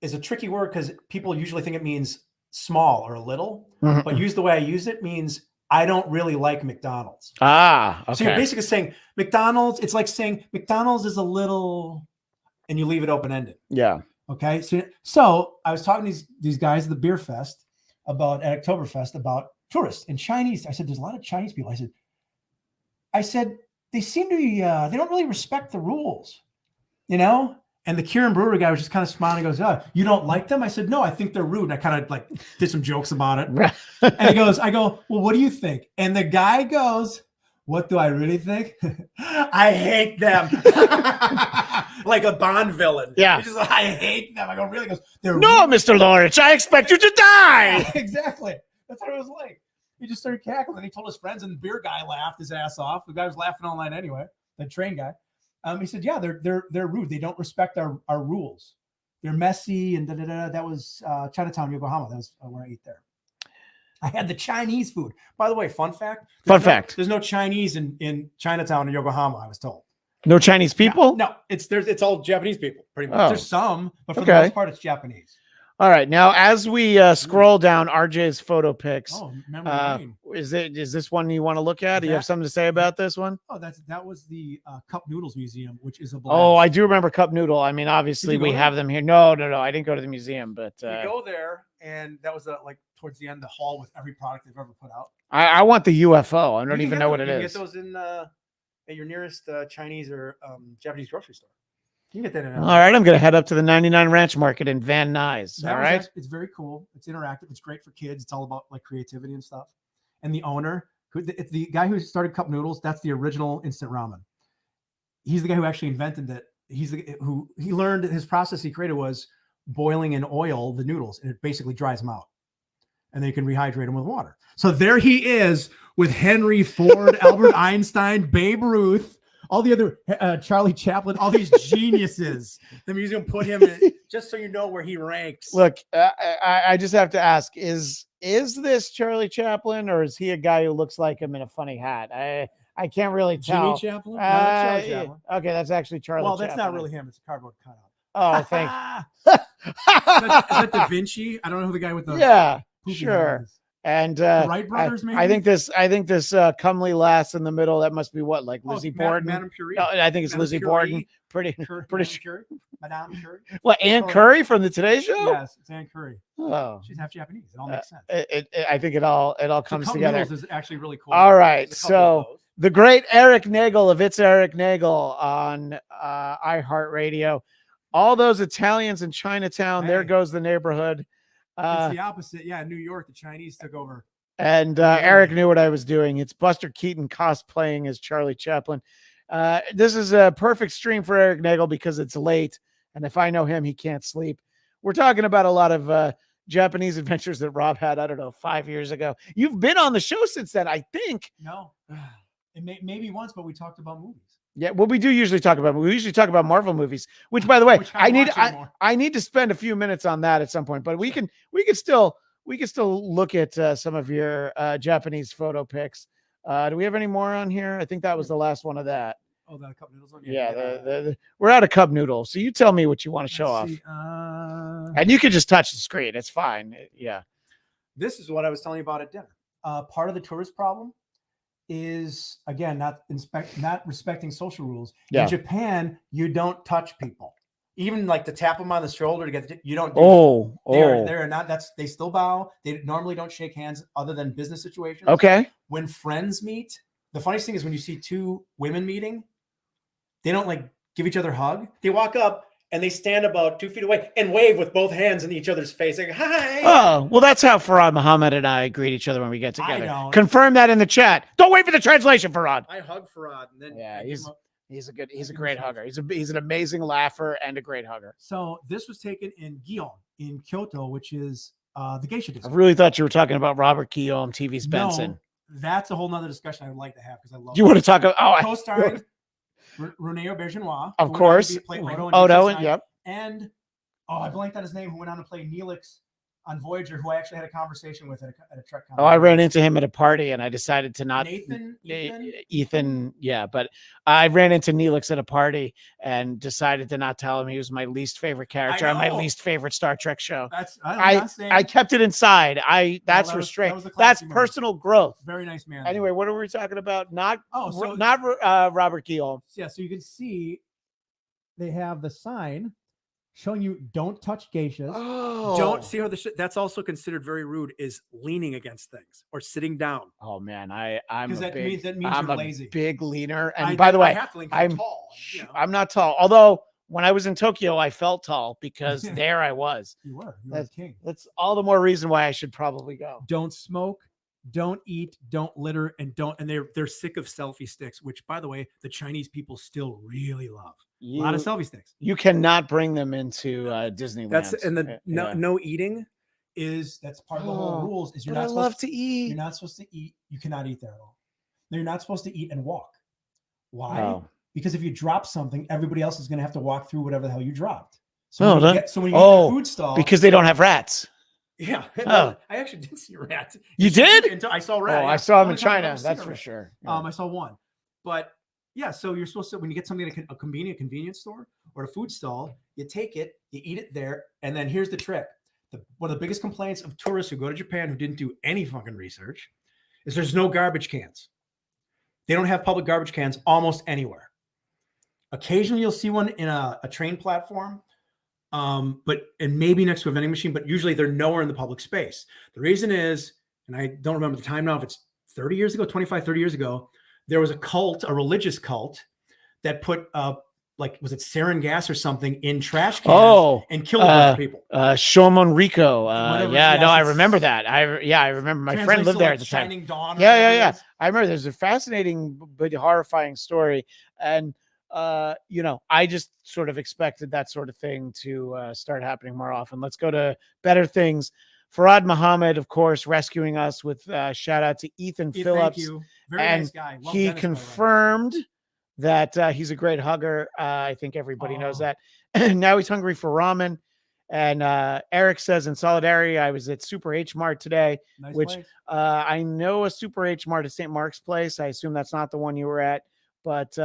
is a tricky word because people usually think it means small or a little, but use the way I use it means I don't really like McDonald's. Okay. So you're basically saying McDonald's, it's like saying McDonald's is a little, and you leave it open-ended. Yeah. Okay. So I was talking to these guys at the beer fest at Oktoberfest about tourists and Chinese. I said, there's a lot of Chinese people. I said, they seem to be, they don't really respect the rules, And the Kirin Brewery guy was just kind of smiling. He goes, oh, you don't like them? I said, no, I think they're rude. And I kind of like did some jokes about it. And he goes, I go, well, what do you think? And the guy goes, what do I really think? I hate them. Like a Bond villain. Yeah. He's just like, I hate them. I go, really? He goes, they're no, rude. Mr. Laurich, I expect you to die. Exactly. That's what it was like. He just started cackling. And he told his friends, and the beer guy laughed his ass off. The guy was laughing all night anyway, the train guy. He said, yeah, they're rude. They don't respect our rules. They're messy and da-da-da. That was Chinatown, Yokohama. That was where I ate there. I had the Chinese food. By the way, fun fact. There's no Chinese in Chinatown or Yokohama, I was told. No Chinese people? No, it's all Japanese people, pretty much. There's some, but for the most part, it's Japanese. All right. Now, as we scroll down RJ's photo pics, is this one you want to look at? Do you have something to say about this one? Oh, that was the Cup Noodles Museum, which is a blast. Oh, I do remember Cup Noodle. I mean, obviously we have them here. No, I didn't go to the museum, but you go there, and that was like towards the end, the hall with every product they've ever put out. I want the UFO. I don't even know what it is. You can get those in at your nearest Chinese or Japanese grocery store. You can get that in. All right, I'm going to head up to the 99 Ranch Market in Van Nuys. All right. It's very cool. It's interactive. It's great for kids. It's all about like creativity and stuff. And the owner, it's the guy who started Cup Noodles. That's the original instant ramen. He's the guy who actually invented that. He learned his process he created was boiling in oil the noodles, and it basically dries them out. And then you can rehydrate them with water. So there he is with Henry Ford, Albert Einstein, Babe Ruth, all the other Charlie Chaplin, all these geniuses. The museum put him in, just so you know where he ranks. Look, I just have to ask: is this Charlie Chaplin, or is he a guy who looks like him in a funny hat? I can't really tell. Jimmy Chaplin? No, that's Charlie Chaplin. Okay, that's actually Charlie. Well, that's Chaplin. not really him. It's a cardboard cutout. Oh, thank. Is that Da Vinci? I don't know who the guy with the sure. And Wright brothers, maybe. I think this comely lass in the middle, that must be what, like Lizzie Borden? Madame Curie. No, I think it's Lizzie Borden. Pretty sure. Madame Curie. What, Ann Curry from the Today Show? Yes, it's Ann Curry. Oh, she's half Japanese. It all makes sense. I think it all comes together. Is actually really cool. All right, so the great Eric Nagel of It's Eric Nagel on iHeartRadio. All those Italians in Chinatown. Hey. There goes the neighborhood. It's the opposite. Yeah, New York, the Chinese took over. And Eric knew what I was doing. It's Buster Keaton cosplaying as Charlie Chaplin. This is a perfect stream for Eric Nagel because it's late. And if I know him, he can't sleep. We're talking about a lot of Japanese adventures that Rob had, I don't know, 5 years ago. You've been on the show since then, I think. No. Maybe once, but we talked about movies. Yeah, well, we do usually talk about. We usually talk about Marvel movies, which, by the way, I need to spend a few minutes on that at some point. But we can still we can still look at some of your Japanese photo pics. Do we have any more on here? I think that was the last one of that. Oh, the cup noodles one. Yeah, we're out of cup noodles. So you tell me what you want to show off, and you can just touch the screen. It's fine. Yeah. This is what I was telling you about at dinner. Part of the tourist problem is, again, not respecting social rules. Yeah. In Japan, you don't touch people. Even like to tap them on the shoulder to get you don't. They're not. They still bow. They normally don't shake hands other than business situations. Okay. When friends meet, the funniest thing is when you see two women meeting, they don't like give each other a hug. They walk up and they stand about 2 feet away and wave with both hands in each other's face. Like, hi. Oh, well, that's how Farad Muhammad and I greet each other when we get together. I don't. Confirm that in the chat. Don't wait for the translation, Farad. I hug Farad, and then he's a great hugger. He's an amazing laugher and a great hugger. So this was taken in Gion in Kyoto, which is the geisha district. I really thought you were talking about Robert Guillaume, TV's Benson. No, that's a whole nother discussion I would like to have because I love. You want to talk about co-starring René Aubergenois, of course, Odo, yep, and I blanked on his name, who went on to play Neelix on Voyager, who I actually had a conversation with at a Trek conference. Oh, I ran into him at a party and I decided to not. Ethan, yeah, but I ran into Neelix at a party and decided to not tell him he was my least favorite character on my least favorite Star Trek show. I kept it inside. That's restraint. That's personal growth. Very nice man. Anyway, what are we talking about? Not Robert Guillaume. Yeah, so you can see they have the sign showing you don't touch geishas. Oh. Don't see how that's also considered very rude, is leaning against things or sitting down. Oh man, I'm you're lazy. Big leaner. And by the way, I'm tall. I'm not tall. Although when I was in Tokyo, I felt tall because there I was. You were a king. That's all the more reason why I should probably go. Don't smoke, don't eat, don't litter, and they're sick of selfie sticks, which by the way, the Chinese people still really love. A lot of selfie sticks. You cannot bring them into Disneyland. No eating that's part of the whole rules. Is you're not supposed to eat. You're not supposed to eat. You cannot eat there at all. No, you're not supposed to eat and walk. Why? Oh. Because if you drop something, everybody else is going to have to walk through whatever the hell you dropped. So when you get to the food stall, because they don't have rats. Yeah. I actually did see a rat. You did? I saw a rat. Oh, I saw him in China. That's for sure. Yeah. I saw one. But yeah, so you're supposed to, when you get something at a convenience store or a food stall, you take it, you eat it there. And then here's the trick. One of the biggest complaints of tourists who go to Japan who didn't do any fucking research is there's no garbage cans. They don't have public garbage cans almost anywhere. Occasionally you'll see one in a train platform. And maybe next to a vending machine, but usually they're nowhere in the public space. The reason is, and I don't remember the time now, if it's 30 years ago, 25, 30 years ago, there was a religious cult that put was it sarin gas or something in trash cans and killed a bunch of people. Shomon Rico. I remember that. I remember my friend lived there at the time. Shining Dawn. Yeah. I remember there's a fascinating but horrifying story. And I just sort of expected that sort of thing to start happening more often. Let's go to better things. Farad Muhammad, of course, rescuing us with shout out to Ethan Phillips. Thank you. Very nice guy. He confirmed that he's a great hugger. I think everybody knows that. Now he's hungry for ramen. And Eric says, in solidarity, I was at Super H Mart today, I know a Super H Mart at St. Mark's Place. I assume that's not the one you were at. But,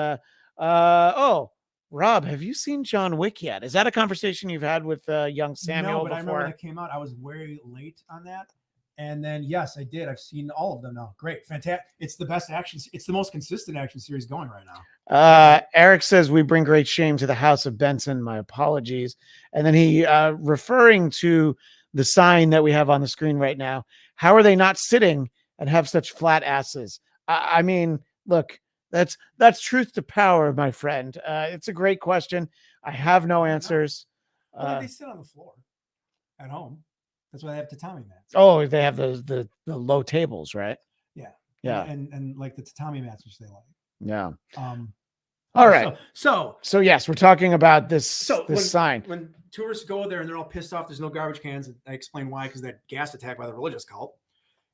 Rob, have you seen John Wick yet? Is that a conversation you've had with young Samuel before? I remember that came out. I was very late on that. And then, yes, I did. I've seen all of them now. Great. Fantastic. It's the best action. It's the most consistent action series going right now. Eric says, we bring great shame to the House of Benson. My apologies. And then he, referring to the sign that we have on the screen right now, how are they not sitting and have such flat asses? I mean, look, that's truth to power, my friend. It's a great question. I have no answers. Why do they sit on the floor at home? That's why they have tatami mats. Oh, they have the low tables, right? Yeah. And like the tatami mats, which they like. Yeah. All right. So yes, we're talking about this sign. When tourists go there and they're all pissed off, there's no garbage cans. I explain why, because that gas attack by the religious cult.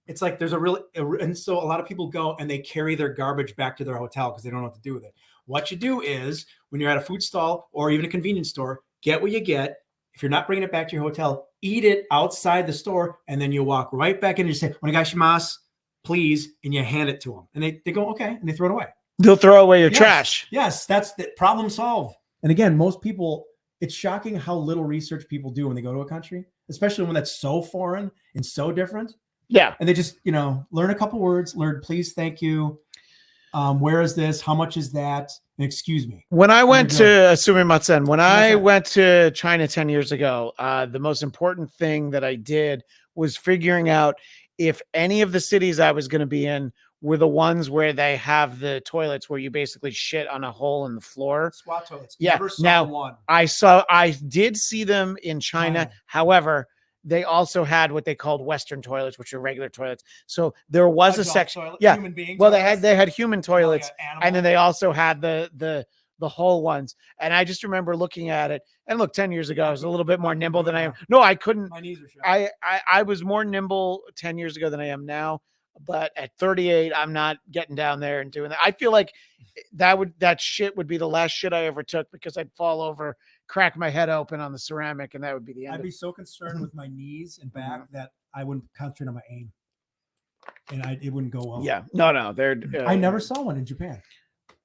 It's like there's and so a lot of people go and they carry their garbage back to their hotel because they don't know what to do with it. What you do is when you're at a food stall or even a convenience store, get what you get. If you're not bringing it back to your hotel, eat it outside the store, and then you walk right back in and you say, "Onegaishimasu, please," and you hand it to them. And they go, okay, and they throw it away. They'll throw away your trash. Yes, that's the problem solved. And again, most people, it's shocking how little research people do when they go to a country, especially when that's so foreign and so different. Yeah. And they just, learn a couple words, learn please, thank you. Where is this? How much is that? And excuse me. When I went to Sumimasen, when I went to China 10 years ago, the most important thing that I did was figuring out if any of the cities I was going to be in were the ones where they have the toilets where you basically shit on a hole in the floor. Squat toilets. Yeah. Now, I did see them in China. However, they also had what they called Western toilets, which are regular toilets. So there was a section. Human being toilets. They had human toilets, and then they also had the whole ones. And I just remember looking at it. And look, 10 years ago, I was a little bit more nimble than I am. No, I couldn't. My knees are shot. I was more nimble 10 years ago than I am now. But at 38, I'm not getting down there and doing that. I feel like that shit would be the last shit I ever took, because I'd fall over, crack my head open on the ceramic, and that would be the end. I'd be so concerned with my knees and back that I wouldn't concentrate on my aim, and it wouldn't go well. Yeah, no, I never saw one in Japan.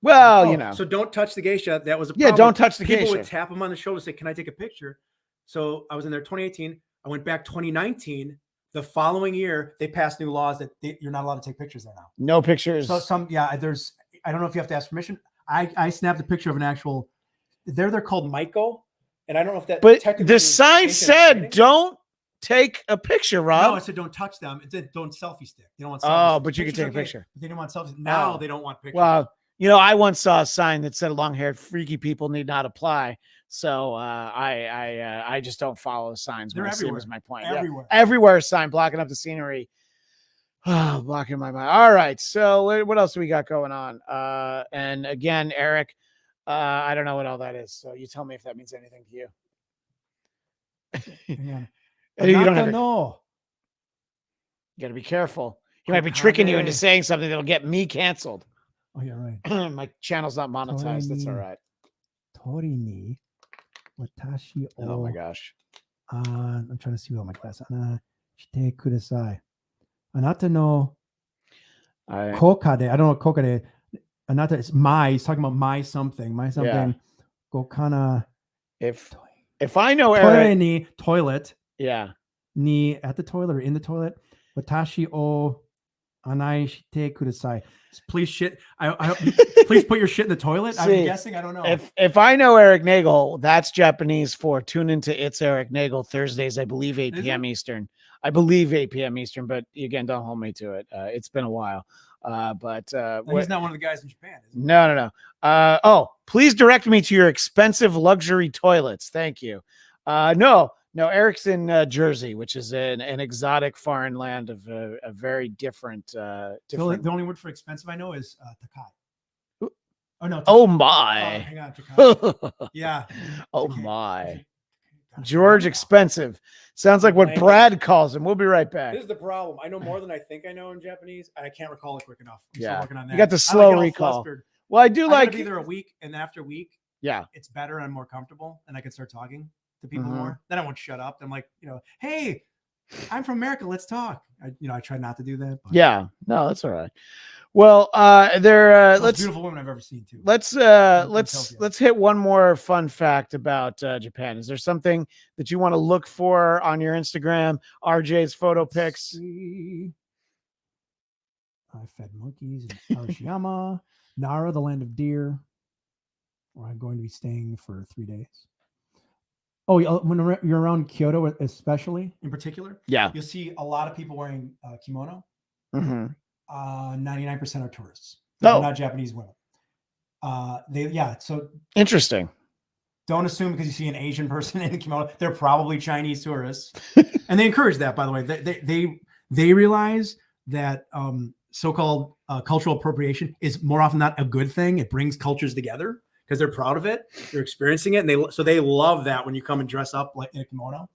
Well, so don't touch the geisha. That was a problem. Yeah, don't touch the geisha. People would tap them on the shoulder, say, "Can I take a picture?" So I was in there 2018. I went back 2019. The following year, they passed new laws that you're not allowed to take pictures there now. No pictures. So I don't know if you have to ask permission. I snapped a picture of an actual. They're called Maiko, and I don't know if that. But the sign said, "Don't take a picture, Rob." No, it said, "Don't touch them." It said, "Don't selfie stick." They don't want. Selfies. But you can take a picture. But they didn't want selfies. Now they don't want pictures. Well, I once saw a sign that said, "Long-haired freaky people need not apply." So I just don't follow the signs. They're everywhere. Is my point. Everywhere. Yeah. Everywhere a sign blocking up the scenery. Blocking my mind. All right. So what else do we got going on? And again, Eric, I don't know what all that is. So you tell me if that means anything to you. You don't have to know. You got to be careful. He might be tricking you into saying something that'll get me canceled. Oh, yeah, right. My channel's not monetized. That's all right. Tori watashi o. Oh my gosh. I'm trying to see what my class. Shite kudasai. Anata no kokade. I don't know what kokade. Anata is my. He's talking about my something. My something. Yeah. Gokana. If I know Eric. Ni toilet. Yeah. Ni at the toilet or in the toilet. Watashi o anai shite kudasai. Please shit. Please put your shit in the toilet. I'm guessing. I don't know. If I know Eric Nagel, that's Japanese for tune into It's Eric Nagel Thursdays, I believe 8 p.m. Eastern. I believe 8 p.m. Eastern, but again, don't hold me to it. It's been a while. But he's not one of the guys in Japan. Is he? No. Please direct me to your expensive luxury toilets. Thank you. No, Eric's in Jersey, which is an exotic foreign land of a very different. The only word for expensive I know is takai. Oh no! Oh my! Hang on, takai. Yeah. Oh my! George Expensive sounds like what Brad calls him. We'll be right back. This is the problem. I know more than I think I know in Japanese, and I can't recall it quick enough. I'm still working on that. You got the slow recall. Well, I do like either a week, and after a week, it's better and I'm more comfortable, and I can start talking to people more. Then I won't shut up. I'm like, hey, I'm from America. Let's talk. I try not to do that. But. Yeah, no, that's all right. Well, let's beautiful women I've ever seen too. Let's hit one more fun fact about Japan. Is there something that you want to look for on your Instagram? RJ's photo pics. I fed monkeys in Arashiyama, Nara, the land of deer, where I'm going to be staying for 3 days. Oh, when you're around Kyoto, especially in particular, you'll see a lot of people wearing kimono. 99% are tourists. They're not Japanese women. So interesting. Don't assume because you see an Asian person in a kimono, they're probably Chinese tourists. And they encourage that, by the way. They realize that so-called cultural appropriation is more often not a good thing. It brings cultures together because they're proud of it. They're experiencing it. And they love that when you come and dress up like in a kimono.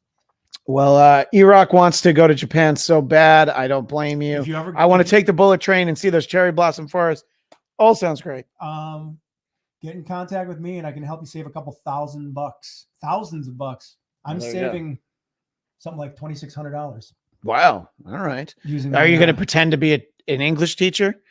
Well, Iraq wants to go to Japan so bad. I don't blame you. I want to take the bullet train and see those cherry blossom forests. All sounds great. Get in contact with me and I can help you save a couple $1,000. Thousands of bucks. I'm saving something like $2,600. Wow. All right. Using Are you the, going to pretend to be an English teacher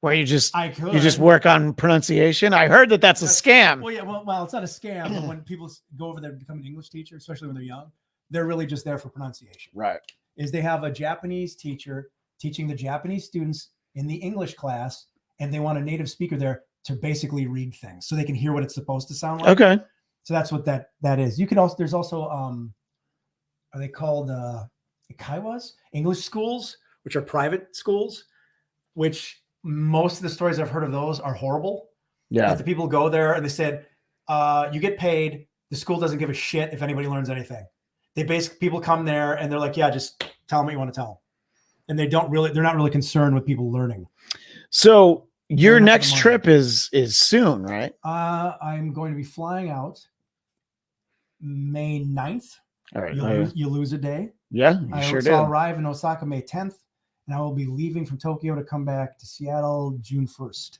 where you just I could. you just work on pronunciation? I heard that that's a scam. Well, yeah. Well, it's not a scam, but when people go over there to become an English teacher, especially when they're young, they're really just there for pronunciation. Right. Is they have a Japanese teacher teaching the Japanese students in the English class, and they want a native speaker there to basically read things so they can hear what it's supposed to sound like. Okay. So that's what that is. You could also, there's also, are they called Kaiwas? English schools, which are private schools, which most of the stories I've heard of those are horrible. Yeah. That the people go there and they said, you get paid. The school doesn't give a shit if anybody learns anything. They basically, people come there and they're like, yeah, just tell them what you want to tell them. And they're not really concerned with people learning. So your next trip is soon, right? I'm going to be flying out May 9th. All right. You lose a day. Yeah, you sure do. I'll arrive in Osaka May 10th, and I will be leaving from Tokyo to come back to Seattle June 1st.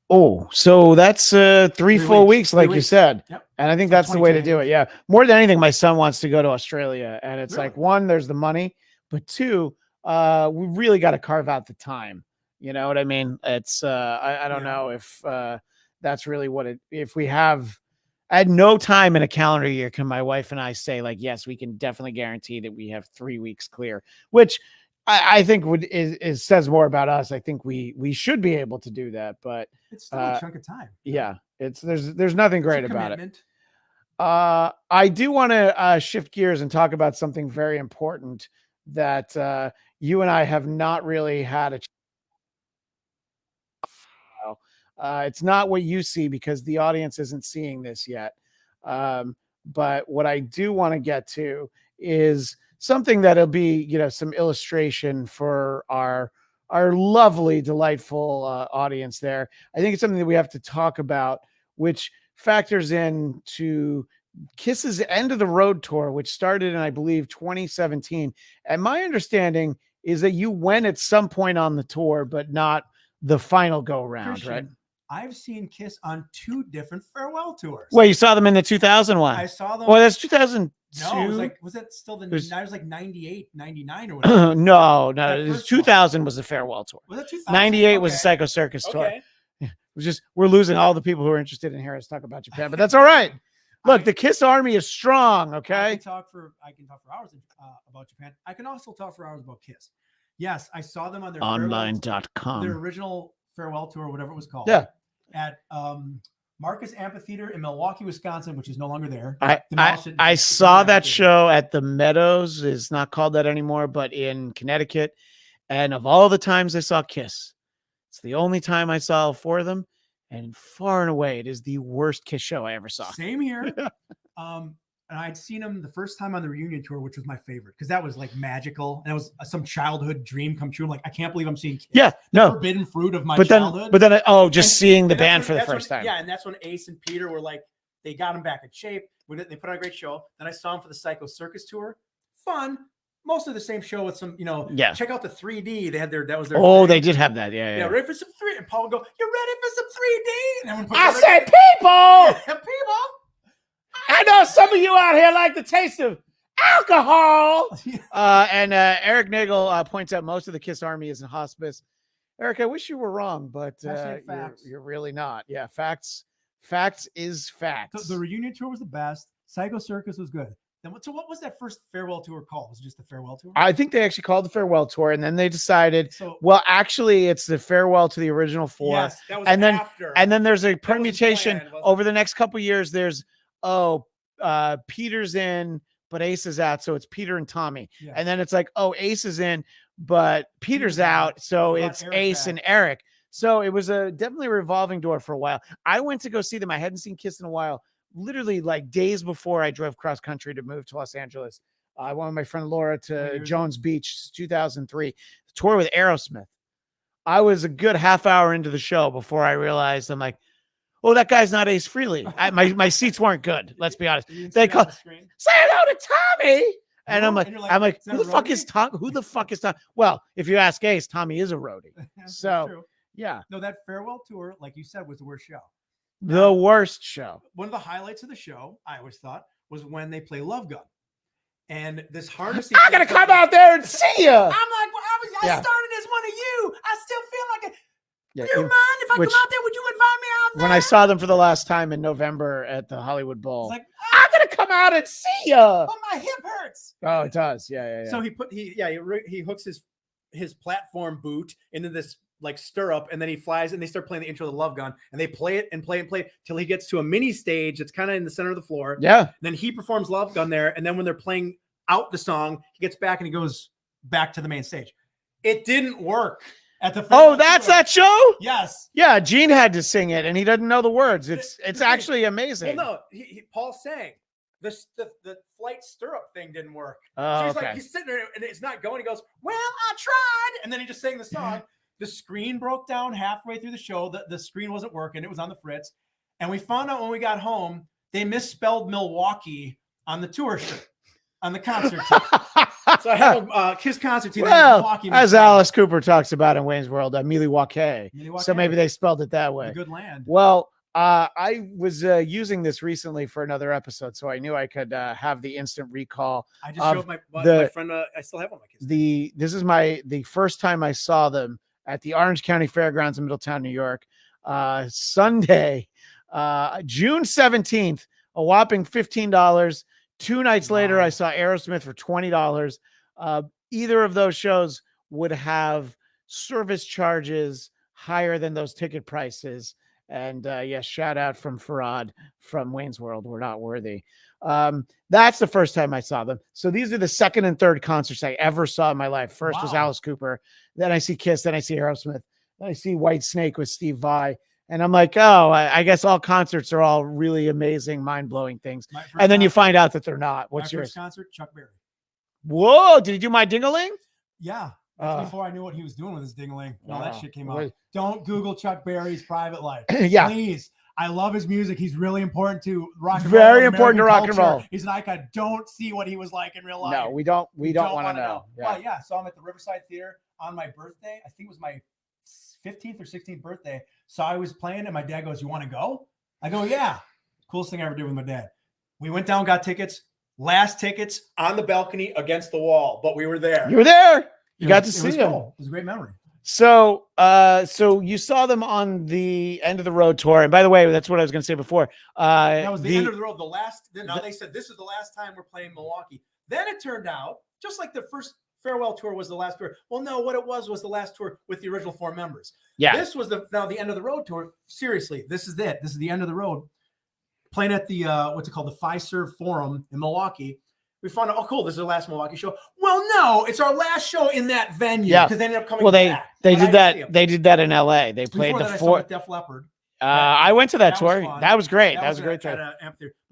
Oh, so that's 3 full weeks, like you said. Yep. And I think that's the way to do it. Yeah. More than anything, my son wants to go to Australia. And it's like, one, there's the money, but two, we really got to carve out the time. You know what I mean? It's I don't know if that's really what if we have at no time in a calendar year can my wife and I say like, yes, we can definitely guarantee that we have 3 weeks clear, which I think is says more about us. I think we should be able to do that, but it's still a chunk of time. Yeah, there's nothing great about it. I do want to shift gears and talk about something very important that you and I have not really had a. It's not what you see because the audience isn't seeing this yet. But what I do want to get to is something that'll be, some illustration for our lovely, delightful audience there. I think it's something that we have to talk about, which factors into Kiss's end of the road tour, which started in, I believe, 2017. And my understanding is that you went at some point on the tour, but not the final go round, right? I've seen Kiss on 2 different farewell tours. Well, you saw them in the 2001. I saw them. Well, that's 2002. No, was that still the? I was like 98, 99 or whatever. No, it was 2000 was the farewell tour. Was that 2000? 98 was the Psycho Circus tour. It was just we're losing all the people who are interested in hearing us talk about Japan, but that's all right. Look, the Kiss Army is strong. Okay, I can talk for hours about Japan. I can also talk for hours about Kiss. Yes, I saw them on their online.com. Their original farewell tour, whatever it was called. Yeah. At Marcus Amphitheater in Milwaukee, Wisconsin, which is no longer there. I saw that show at the Meadows. It's not called that anymore, but in Connecticut. And of all the times I saw Kiss, it's the only time I saw 4 of them. And far and away, it is the worst Kiss show I ever saw. Same here. And I'd seen them the first time on the reunion tour, which was my favorite because that was like magical. And it was some childhood dream come true. I'm like, I can't believe I'm seeing Kiss. Yeah, the forbidden fruit of my childhood. But then, seeing the band for the first time. Yeah, and that's when Ace and Peter were like, they got him back in shape. They put on a great show. Then I saw him for the Psycho Circus tour. Fun. Mostly the same show with some, check out the 3D. They had that was their thing. They did have that. Yeah. Ready for some 3D. And Paul would go, you ready for some 3D? And I said, people! Yeah, people! I know some of you out here like the taste of alcohol. And Eric Nagel points out most of the Kiss Army is in hospice. Eric, I wish you were wrong, but you're really not. Yeah, facts is facts. The reunion tour was the best. Psycho Circus was good. Then what was that first farewell tour called? Was it just the farewell tour? I think they actually called the farewell tour, and then they decided, well, actually, it's the farewell to the original 4. Yes, that was after. And then there's a permutation over the next couple of years. There's Peter's in, but Ace is out, so it's Peter and Tommy. Yes. And then it's like, Ace is in, but Peter's out, so it's Ace and Eric. So it was definitely a revolving door for a while. I went to go see them. I hadn't seen Kiss in a while. Literally like days before I drove cross country to move to Los Angeles. I went with my friend Laura to Jones Beach, 2003, tour with Aerosmith. I was a good half hour into the show before I realized I'm like, oh, that guy's not Ace Frehley. My seats weren't good. Let's be honest. They call say hello to Tommy. And I'm like, who the fuck is Tom? Who the fuck is Tom? Well, if you ask Ace, Tommy is a roadie. So yeah. No, that farewell tour, like you said, was the worst show. The worst show. One of the highlights of the show, I always thought, was when they play Love Gun. And this harness. I'm gonna come out there and see you. I'm like, well, I started as one of you. I still feel like it. Yeah, Do you mind if I come out there? Would you invite me out there? When I saw them for the last time in November at the Hollywood Bowl, like, I'm gonna come out and see you. But my hip hurts. Oh, it does. Yeah. So he hooks his platform boot into this like stirrup, and then he flies, and they start playing the intro of the Love Gun, and they play it and play it till he gets to a mini stage that's kind of in the center of the floor. Yeah. Then he performs Love Gun there, and then when they're playing out the song, he gets back and he goes back to the main stage. It didn't work at the. Oh, that's that show. Yes. Yeah, Gene had to sing it, and he doesn't know the words. It's actually amazing. Well, no, Paul sang. The flight stirrup thing didn't work. Oh, so he's okay. like, he's sitting there and it's not going. He goes, well, I tried. And then he just sang the song. The screen broke down halfway through the show. The screen wasn't working. It was on the fritz. And we found out when we got home, they misspelled Milwaukee on the tour shirt, on the concert team. So I have a Kiss concert team. Well, as Alice Cooper talks about in Wayne's World, Milwaukee. So maybe they spelled it that way. A good land. Well, I was using this recently for another episode, so I knew I could have the instant recall. I just showed my friend. I still have one of my kids. This is the first time I saw them at the Orange County Fairgrounds in Middletown, New York. Sunday, June 17th, a whopping $15. 2 nights later, I saw Aerosmith for $20. Either of those shows would have service charges higher than those ticket prices. And shout out from Farad from Wayne's World. We're not worthy. That's the first time I saw them. So these are the second and third concerts I ever saw in my life. First was Alice Cooper. Then I see Kiss. Then I see Aerosmith. Then I see White Snake with Steve Vai. And I'm like, oh, I guess all concerts are all really amazing, mind-blowing things. And then you find out that they're not. What's yours? First concert, Chuck Berry. Whoa, did he do My Ding-a-Ling? Yeah. That's before I knew what he was doing with his ding-a-ling. All that shit came out. Don't Google Chuck Berry's private life. Yeah. Please. I love his music. He's really important to rock and roll. Very important to rock and roll. He's an icon. Don't see what he was like in real life. No, we don't want to know. Yeah. Well, yeah. So I'm at the Riverside Theater on my birthday. I think it was my 15th or 16th birthday. So I was playing and my dad goes, you want to go? I go, yeah. Coolest thing I ever did with my dad. We went down, got tickets, last tickets on the balcony against the wall, but we were there. You were there. You got to see them. Cool. It was a great memory. So you saw them on the End of the Road tour. And by the way, that's what I was going to say before. That was the End of the Road. They said, this is the last time we're playing Milwaukee. Then it turned out, just like the first farewell tour was the last tour. Well, no, what it was the last tour with the original 4 members. Yeah. This was the End of the Road tour. Seriously, this is it. This is the End of the Road. Playing at the, what's it called? The Fiserv Forum in Milwaukee. We found out, oh, cool, this is the last Milwaukee show. Well, no, it's our last show in that venue. Yeah. Because they ended up coming back. They did that. They did that in LA. They played the 4th. Def Leppard. I went to that tour. That was great. That was a great tour.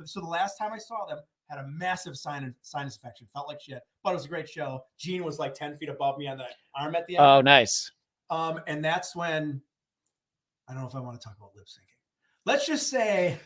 So the last time I saw them, had a massive sinus infection. Felt like shit, but it was a great show. Gene was like 10 feet above me on the arm at the end. Oh, nice. And that's when, I don't know if I want to talk about lip syncing. Let's just say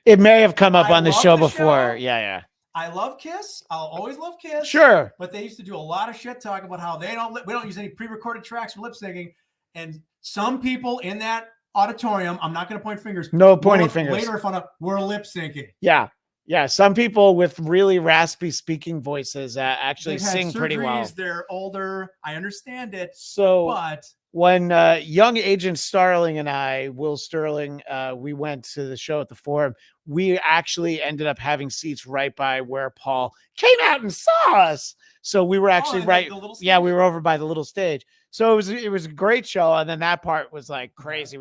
it may have come up on the show before. Yeah. I love Kiss. I'll always love Kiss. Sure. But they used to do a lot of shit talk about how we don't use any pre-recorded tracks for lip syncing. And some people in that auditorium, I'm not going to point fingers. No pointing fingers. Later, we're lip syncing. Yeah. Yeah. Some people with really raspy speaking voices actually sing pretty well. They're older. I understand it. But when young Agent Starling and I, Will Sterling, we went to the show at the Forum, we actually ended up having seats right by where Paul came out and saw us. So we were actually we were over by the little stage. So it was a great show. And then that part was like crazy.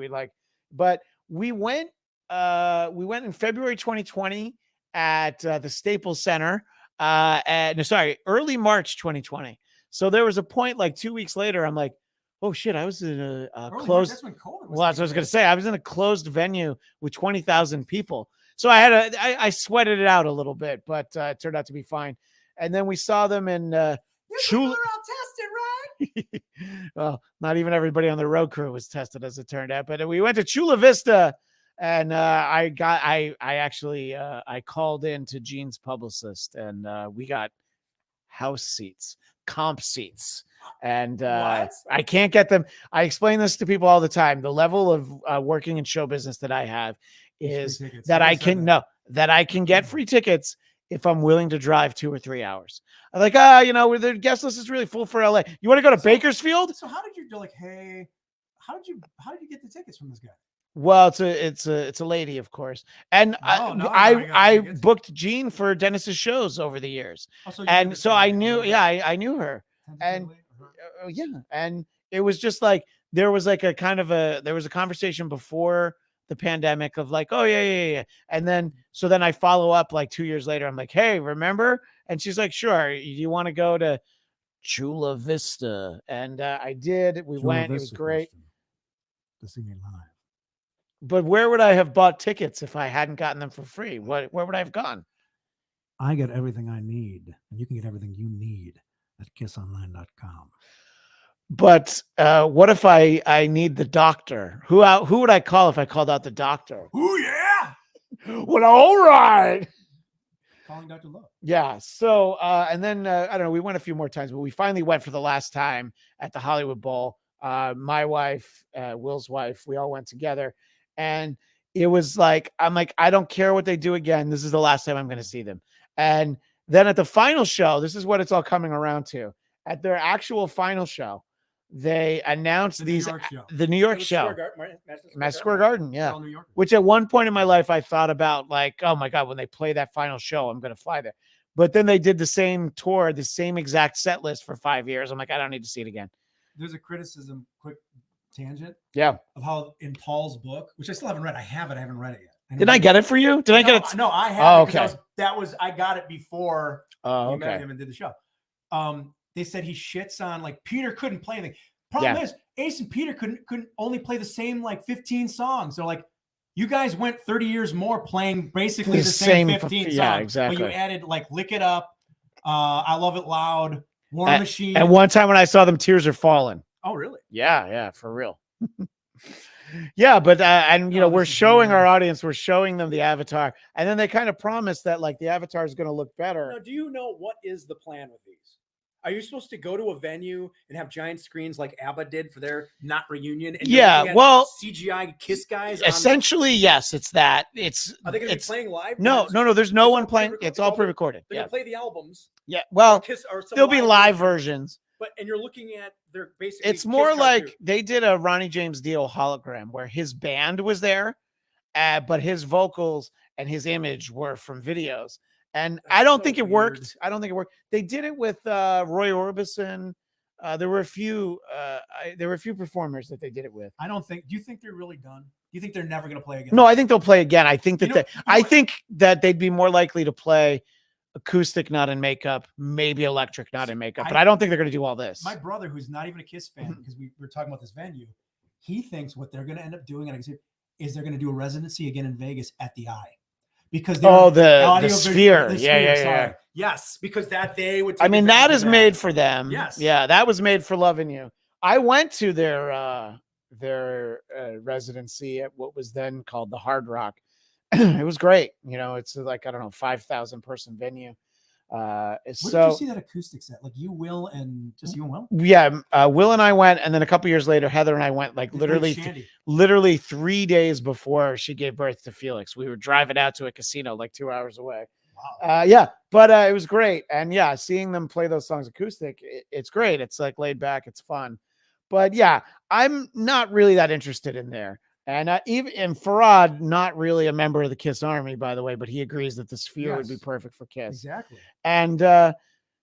But we went in February 2020 at the Staples Center, early March 2020. So there was a point like 2 weeks later, I'm like, oh shit, I was in a closed. That's when COVID was. Well, that's what I was going to say. I was in a closed venue with 20,000 people. So I sweated it out a little bit, but it turned out to be fine. And then we saw them in Chula. All tested, right? Well, not even everybody on the road crew was tested, as it turned out. But we went to Chula Vista, and I called in to Gene's publicist, and we got house seats, comp seats. And I can't get them. I explain this to people all the time. The level of working in show business that I have is that I can get free tickets if I'm willing to drive 2 or 3 hours. I'm like, the guest list is really full for LA. You want to go to Bakersfield? So how did you do? Like, hey, how did you get the tickets from this guy? Well, it's a lady, of course, and I booked Jean for Dennis's shows over the years, and so I knew, I knew her, and and it was just like there was like a conversation before the pandemic of like, oh yeah, and then I follow up like 2 years later. I'm like, hey, remember? And she's like, sure. Do you want to go to Chula Vista? And I did. We went. It was great. To see me live. But where would I have bought tickets if I hadn't gotten them for free? Where would I have gone? I get everything I need, and you can get everything you need at kissonline.com. But what if I need the doctor? Who would I call if I called out the doctor? Oh yeah. Well, all right. Calling Dr. Love. Yeah. So and then I don't know. We went a few more times, but we finally went for the last time at the Hollywood Bowl. My wife, Will's wife, we all went together. And it was like, I'm like, I don't care what they do again. This is the last time I'm going to see them. And then at the final show, this is what it's all coming around to. At their actual final show, they announced the New York show, Madison Square Garden. Yeah. Which at one point in my life, I thought about like, oh my God, when they play that final show, I'm going to fly there. But then they did the same tour, the same exact set list for 5 years. I'm like, I don't need to see it again. There's a criticism, quick tangent. Yeah. Of how in Paul's book, which I still haven't read. I haven't read it yet. Did I get it for you? Did I get it? No, I have. Oh, okay. I got it before you met him and did the show. They said he shits on like Peter couldn't play anything. Problem is, Ace and Peter couldn't only play the same like 15 songs. They're like, you guys went 30 years more playing basically the same 15 songs. Yeah, exactly. But you added like Lick It Up, I Love It Loud, War Machine. And one time when I saw them, tears are falling. Oh, really? Yeah, for real. Yeah, but and we're showing our audience, we're showing them the Avatar, and then they kind of promise that like the Avatar is going to look better. Now, do you know what is the plan with these? Are you supposed to go to a venue and have giant screens like ABBA did for their not reunion? And CGI Kiss guys. Essentially, yes, it's that. Are they going to be playing live? No. There's no one playing. It's all pre-recorded. They're going to play the albums. Yeah, well, Kiss, there'll be live versions. And you're looking at their basically. It's more like they did a Ronnie James Dio hologram where his band was there, but his vocals and his image were from videos. And I don't think it worked. They did it with Roy Orbison. There were a few performers that they did it with. Do you think they're really done? Do you think they're never going to play again? No, I think they'll play again. I think that I think that they'd be more likely to play acoustic, not in makeup, maybe electric, not in makeup. But I don't think they're going to do all this. My brother, who's not even a Kiss fan, because we were talking about this venue, he thinks what they're going to end up doing is they're going to do a residency again in Vegas at the Eye. Because the Sphere. Yeah. Yes, because that they would. I mean, that is made for them. Yes. Yeah, that was made for Loving You. I went to their residency at what was then called the Hard Rock. It was great. It's like, I don't know, 5,000 person venue. Where did you see that acoustic set? Like you, Will, and just you and Will? Yeah, Will and I went, and then a couple years later, Heather and I went. Like literally 3 days before she gave birth to Felix. We were driving out to a casino like 2 hours away. Wow. But it was great, and seeing them play those songs acoustic, it's great. It's like laid back, it's fun. But I'm not really that interested in there. And even Farad, not really a member of the Kiss Army, by the way, but he agrees that the Sphere would be perfect for Kiss. Exactly. And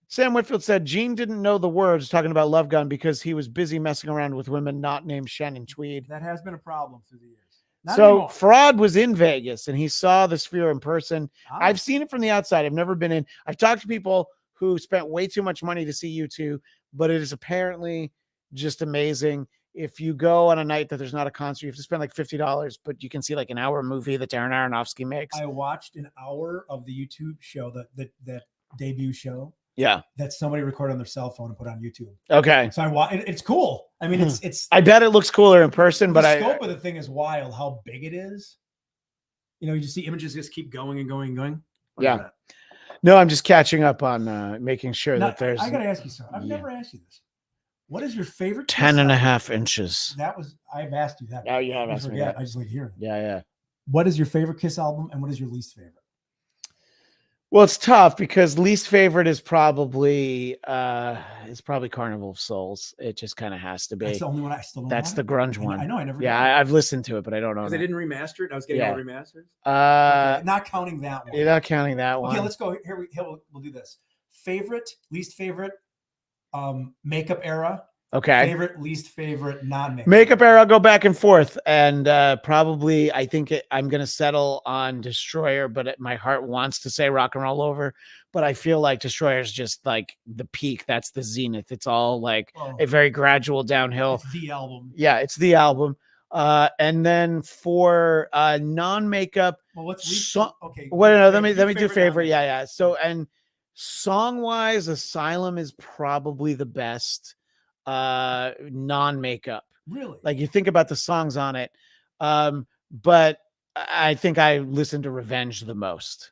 Sam Whitfield said Gene didn't know the words talking about Love Gun because he was busy messing around with women not named Shen and Tweed. That has been a problem through the years. Farad was in Vegas and he saw the Sphere in person. I've seen it from the outside. I've never been in. I've talked to people who spent way too much money to see U2, but it is apparently just amazing. If you go on a night that there's not a concert, you have to spend like $50, but you can see like an hour movie that Darren Aronofsky makes. I watched an hour of the YouTube show, that debut show. Yeah. That somebody recorded on their cell phone and put on YouTube. Okay. So it's cool. I mean, it's. I bet it looks cooler in person, but the scope of the thing is wild. How big it is. You just see images just keep going and going and going. Yeah. No, I'm just catching up on making sure that there's. I got to ask you something. I've never asked you this. What is your favorite? 10.5 inches. I've asked you that. Now you have asked me that. I just like hearing it. Yeah. What is your favorite Kiss album and what is your least favorite? Well, it's tough because least favorite is probably Carnival of Souls. It just kind of has to be. That's the only one I still don't That's have the it. grunge one. I know. I never. Yeah, I've listened to it, but I don't know. Because they didn't remaster it. I was getting all remasters. Okay, not counting that one. You're not counting that one. Okay, let's go. Here we'll do this. Favorite, least favorite, makeup era. Okay. Favorite, least favorite, non-makeup. Makeup era, I'll go back and forth. And probably I think I'm going to settle on Destroyer, but my heart wants to say Rock and Roll Over. But I feel like Destroyer is just like the peak. That's the zenith. It's all like a very gradual downhill. It's the album. Yeah, it's the album. And then for non-makeup, well, what's okay. Well, no, let me do favorite. Yeah. So, and song-wise, Asylum is probably the best non-makeup. Really? Like you think about the songs on it. But I think I listen to Revenge the most,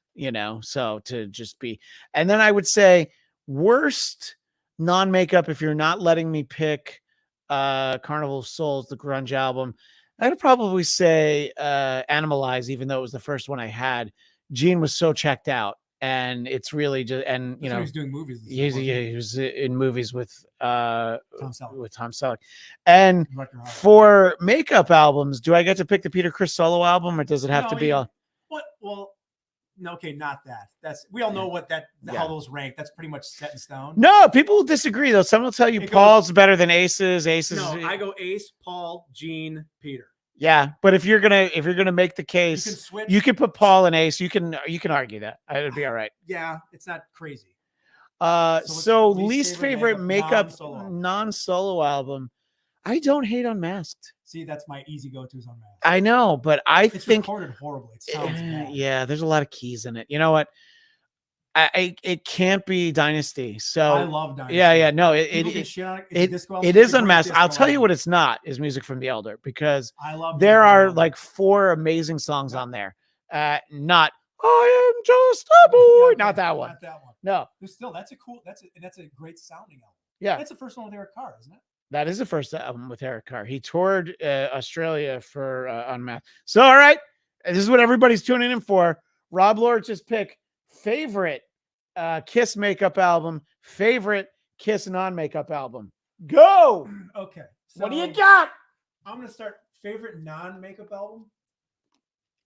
so to just be, and then I would say worst non-makeup, if you're not letting me pick Carnival of Souls, the grunge album, I'd probably say Animalize, even though it was the first one I had. Gene was so checked out. And it's really just, and he was doing movies. He was in movies with Tom Selleck. And for makeup albums, do I get to pick the Peter Criss solo album, or does it have to be all? What? Well, no, okay, not that. We all know how those rank. That's pretty much set in stone. No, people will disagree though. Some will tell you Paul's better than Ace's. No, I go Ace, Paul, Gene, Peter. Yeah, but if you're gonna make the case, you can put Paul and Ace. You can argue that. It'd be all right. Yeah, it's not crazy. So least favorite makeup non-solo album. I don't hate Unmasked. See, that's my easy go-to is Unmasked. I know, but it's think recorded horribly. It sounds bad. Yeah, there's a lot of keys in it. You know what? It can't be Dynasty. So I love Dynasty. Yeah. No, it is Unmasked. I'll tell you what it's not is Music from the Elder, because there are like 4 amazing songs on there. Not I am just a boy. Not that one. Not that one. No. But still, that's a great sounding album. Yeah. That's the first one with Eric Carr, isn't it? That is the first album with Eric Carr. He toured Australia for Unmasked. So all right, this is what everybody's tuning in for. Rob Laurich just pick favorite Kiss makeup album, favorite Kiss non-makeup album. Go. Okay. So what do you got? I'm going to start. Favorite non-makeup album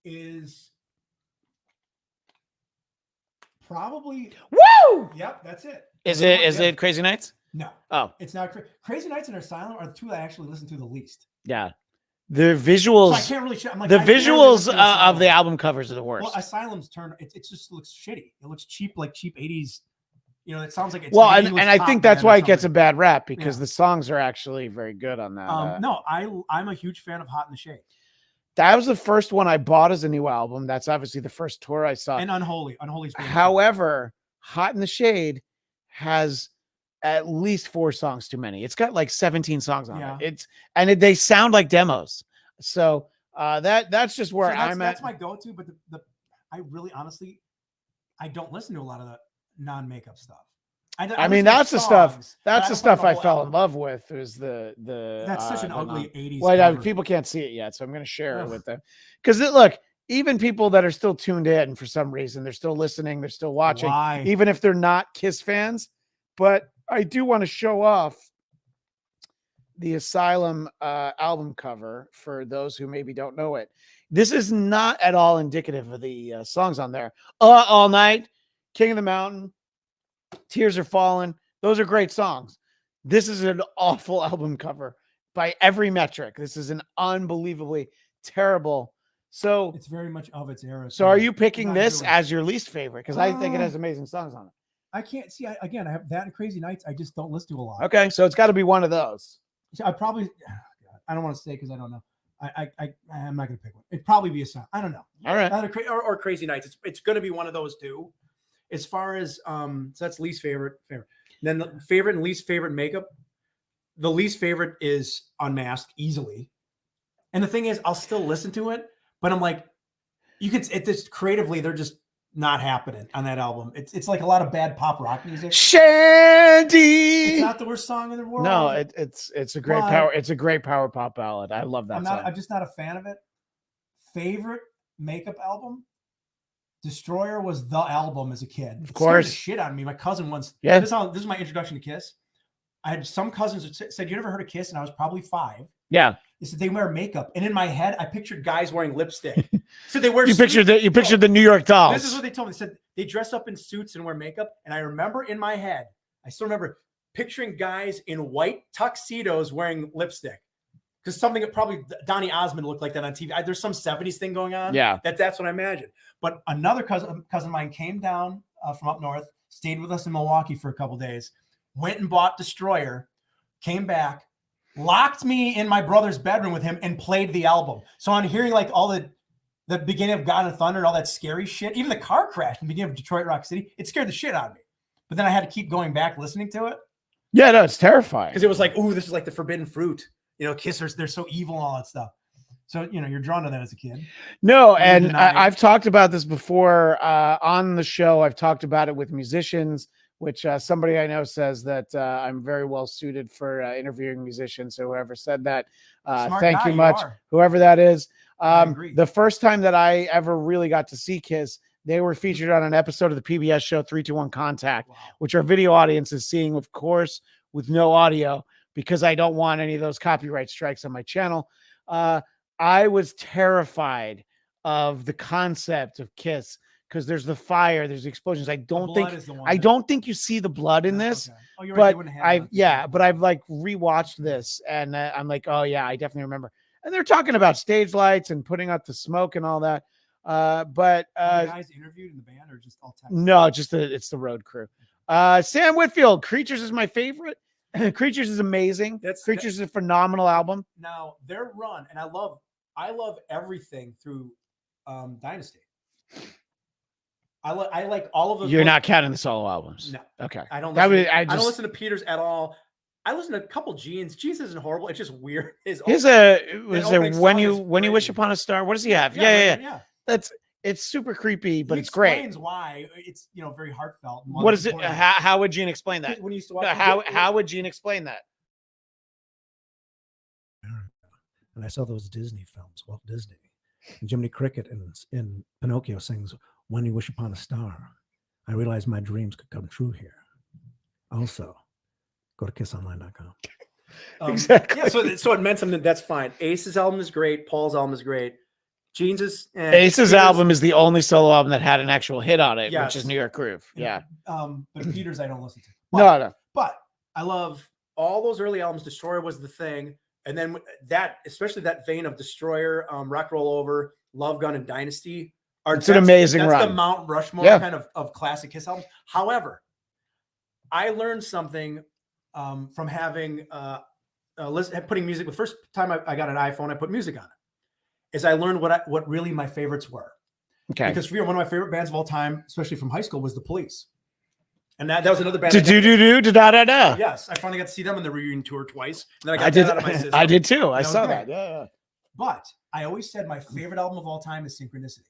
is probably. Woo! Yep, that's it. Is it Crazy Nights? No. Oh. It's not. Crazy Nights and Asylum are the 2 that I actually listen to the least. Yeah. The visuals. So I can't really. The visuals of the album covers are the worst. Well, Asylum's turn. It just looks shitty. It looks cheap, like cheap 80s. It sounds like it's. Well, and I think that's why it gets a bad rap, because the songs are actually very good on that. No, I'm a huge fan of Hot in the Shade. That was the first one I bought as a new album. That's obviously the first tour I saw. And Unholy. However, Hot in the Shade has at least 4 songs too many. It's got like 17 songs on it. They sound like demos. So that's just where I'm at. That's my go-to. But I really honestly, I don't listen to a lot of the non-makeup stuff. I mean, that's the stuff. That's the stuff I fell in love with. Was the that's such an ugly 80s. Well, people can't see it yet, so I'm going to share it with them. Because look, even people that are still tuned in for some reason, they're still listening, they're still watching, even if they're not Kiss fans. But I do want to show off the Asylum album cover for those who maybe don't know it. This is not at all indicative of the songs on there. All Night, King of the Mountain, Tears Are Falling. Those are great songs. This is an awful album cover by every metric. This is an unbelievably terrible. So it's very much of its era. So are you picking this as your least favorite? Because I think it has amazing songs on it. I can't see. I have that and Crazy Nights. I just don't listen to a lot. Okay, so it's got to be one of those. I probably. I don't want to say because I don't know. I'm not going to pick one. It'd probably be a song. I don't know. All right. Or Crazy Nights. It's going to be one of those 2. As far as so that's least favorite. Then the favorite and least favorite makeup. The least favorite is Unmasked easily. And the thing is, I'll still listen to it, but I'm like, you could. It's creatively, they're just not happening on that album. It's like a lot of bad pop rock music. Shandy. It's not the worst song in the world. No, it's a great power. It's a great power pop ballad. I love that song. I'm just not a fan of it. Favorite makeup album? Destroyer was the album as a kid. Of It scared course. the shit out of me. My cousin once. Yeah. This is my introduction to Kiss. I had some cousins that said, "You never heard of Kiss?" And I was probably 5. Yeah. They said they wear makeup, and in my head, I pictured guys wearing lipstick. So they wear. You pictured the New York Dolls. This is what they told me. They said they dress up in suits and wear makeup. And I remember in my head, I still remember picturing guys in white tuxedos wearing lipstick. Because something that probably Donny Osmond looked like that on TV. There's some 70s thing going on. Yeah. That's what I imagined. But another cousin of mine came down from up north, stayed with us in Milwaukee for a couple of days, went and bought Destroyer, came back, locked me in my brother's bedroom with him, and played the album. So I'm hearing like all the beginning of God and Thunder and all that scary shit, even the car crash in the beginning of Detroit Rock City, it scared the shit out of me. But then I had to keep going back listening to it. Yeah, no, it's terrifying. Because it was like, ooh, this is like the forbidden fruit. Kissers, they're so evil and all that stuff. So, you're drawn to that as a kid. No, and I've talked about this before on the show. I've talked about it with musicians, which somebody I know says that I'm very well suited for interviewing musicians. So whoever said that, thank you much. Whoever that is. The first time that I ever really got to see Kiss, they were featured on an episode of the PBS show 321 Contact, which our video audience is seeing, of course, with no audio, because I don't want any of those copyright strikes on my channel. I was terrified of the concept of Kiss because there's the fire, there's the explosions. I don't think you see the blood in this. Okay. Oh, you're right. But I've like rewatched this and I'm like, oh yeah, I definitely remember. And they're talking about stage lights and putting out the smoke and all that. But are you guys interviewed in the band or just all text? No, it's the road crew. Sam Whitfield, Creatures is my favorite. Creatures is amazing. Creatures is a phenomenal album. Now their run, and I love everything through Dynasty. I like all of those. You're not counting the solo albums. No. Okay. I don't listen to Peters at all. I listen to a couple Gene's. Gene's isn't horrible. It's just weird. When you wish upon a star. What does he have? Yeah. It's super creepy, but it's great. Explains why it's very heartfelt. What is it? How would Gene explain that? When you used to watch how would Gene explain that? And I saw those Disney films, Walt Disney, and Jiminy Cricket in Pinocchio sings "When You Wish Upon a Star." I realized my dreams could come true here. Also, go to kissonline.com. Exactly. Yeah, so it meant something. That's fine. Ace's album is great. Paul's album is great. Ace's album is the only solo album that had an actual hit on it, which is New York Groove. Yeah. But Peters, I don't listen to. No. But I love all those early albums. Destroyer was the thing. And then especially that vein of Destroyer, Rock Roll Over, Love Gun, and Dynasty. It's an amazing run. That's the Mount Rushmore kind of classic Kiss album. However, I learned something from having putting music. The first time I got an iPhone, I put music on it. Is I learned what really my favorites were. Okay. Because one of my favorite bands of all time, especially from high school, was the Police. And that was another band. Da-da-da. Yes. I finally got to see them on the reunion tour twice. And then I got that out of my system. I did too. I saw that. Yeah. But I always said my favorite album of all time is Synchronicity.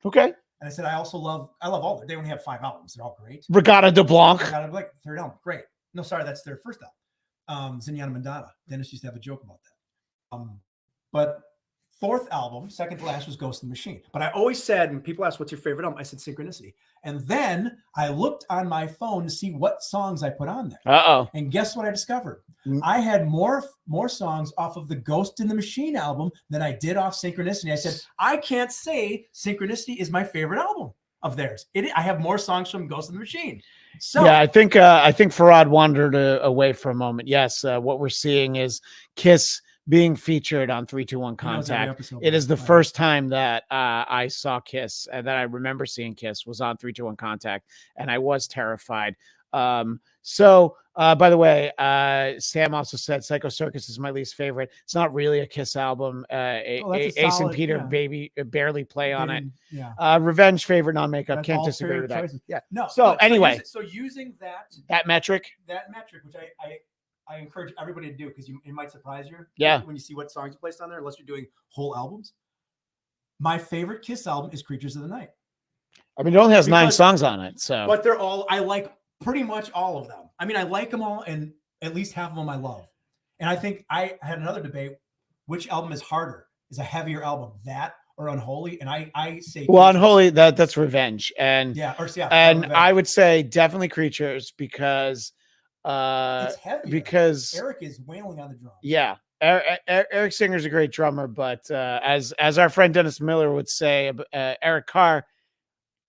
Okay. And I said I love all. They only have 5 albums. They're all great. Regatta de Blanc. Third album. Great. No, sorry, that's their first album. Zenyatta Mandata. Dennis used to have a joke about that. But fourth album, second to last, was Ghost in the Machine. But I always said, when people ask what's your favorite album, I said Synchronicity. And then I looked on my phone to see what songs I put on there. Uh-oh. And guess what I discovered? I had more songs off of the Ghost in the Machine album than I did off Synchronicity. I said, I can't say Synchronicity is my favorite album of theirs. I have more songs from Ghost in the Machine. So yeah, I think Farad wandered away for a moment. Yes, what we're seeing is Kiss being featured on 321 Contact. It is the first time that I saw Kiss and that I remember seeing Kiss was on 321 Contact, and I was terrified. So by the way, Sam also said Psycho Circus is my least favorite. It's not really a Kiss album. Ace and Peter barely play on it. Yeah. Revenge favorite non-makeup. Can't disagree with that. Choices. Yeah. No. So anyway, using that metric, which I encourage everybody to do, because it might surprise you. Yeah. When you see what songs are placed on there, unless you're doing whole albums. My favorite Kiss album is Creatures of the Night. I mean, it only has 9 songs on it. So, but they're all, I like pretty much all of them. I mean, I like them all, and at least half of them I love. And I think I had another debate: which album is harder? Is a heavier album, that or Unholy, and I say Well, Creatures. Unholy, that's Revenge. And Revenge. I would say definitely Creatures because it's heavy because Eric is wailing on the drums. yeah, Eric Singer's a great drummer, but as our friend Dennis Miller would say, Eric Carr,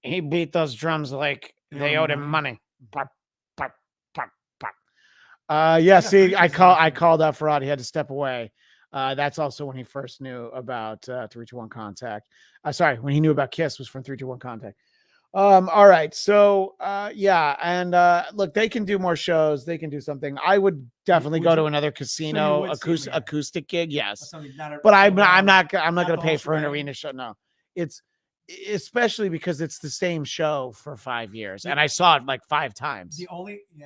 he beat those drums like they owed him money. Pop, pop, pop, pop. Yeah, see, I called out Farad. He had to step away. That's also when he first knew about 321 Contact. Sorry, when he knew about Kiss was from 321 Contact. All right, so yeah, and look, they can do more shows. They can do something. I would definitely go to another casino acoustic gig. Yes, but I'm not going to pay for an arena show. No, it's especially because it's the same show for 5 years, and I saw it like 5 times. The only way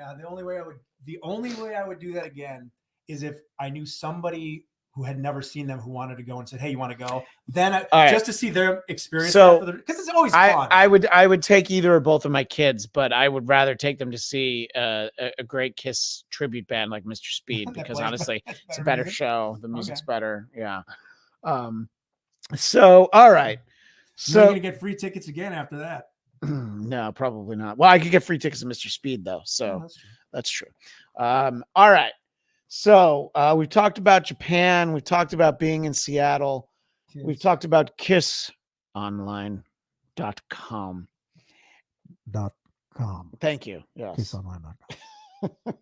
I would do that again is if I knew somebody who had never seen them who wanted to go and said, "Hey, you want to go?" Then just to see their experience. So because it's always fun. I would take either or both of my kids, but I would rather take them to see a great Kiss tribute band like Mr. Speed because honestly, it's a better show. The music's better. Yeah. So all right. So you're gonna get free tickets again after that. No, probably not. Well, I could get free tickets to Mr. Speed though, so that's true. All right. So we've talked about Japan. We've talked about being in Seattle. Kiss. We've talked about kissonline.com. Thank you. Yes. Kissonline.com.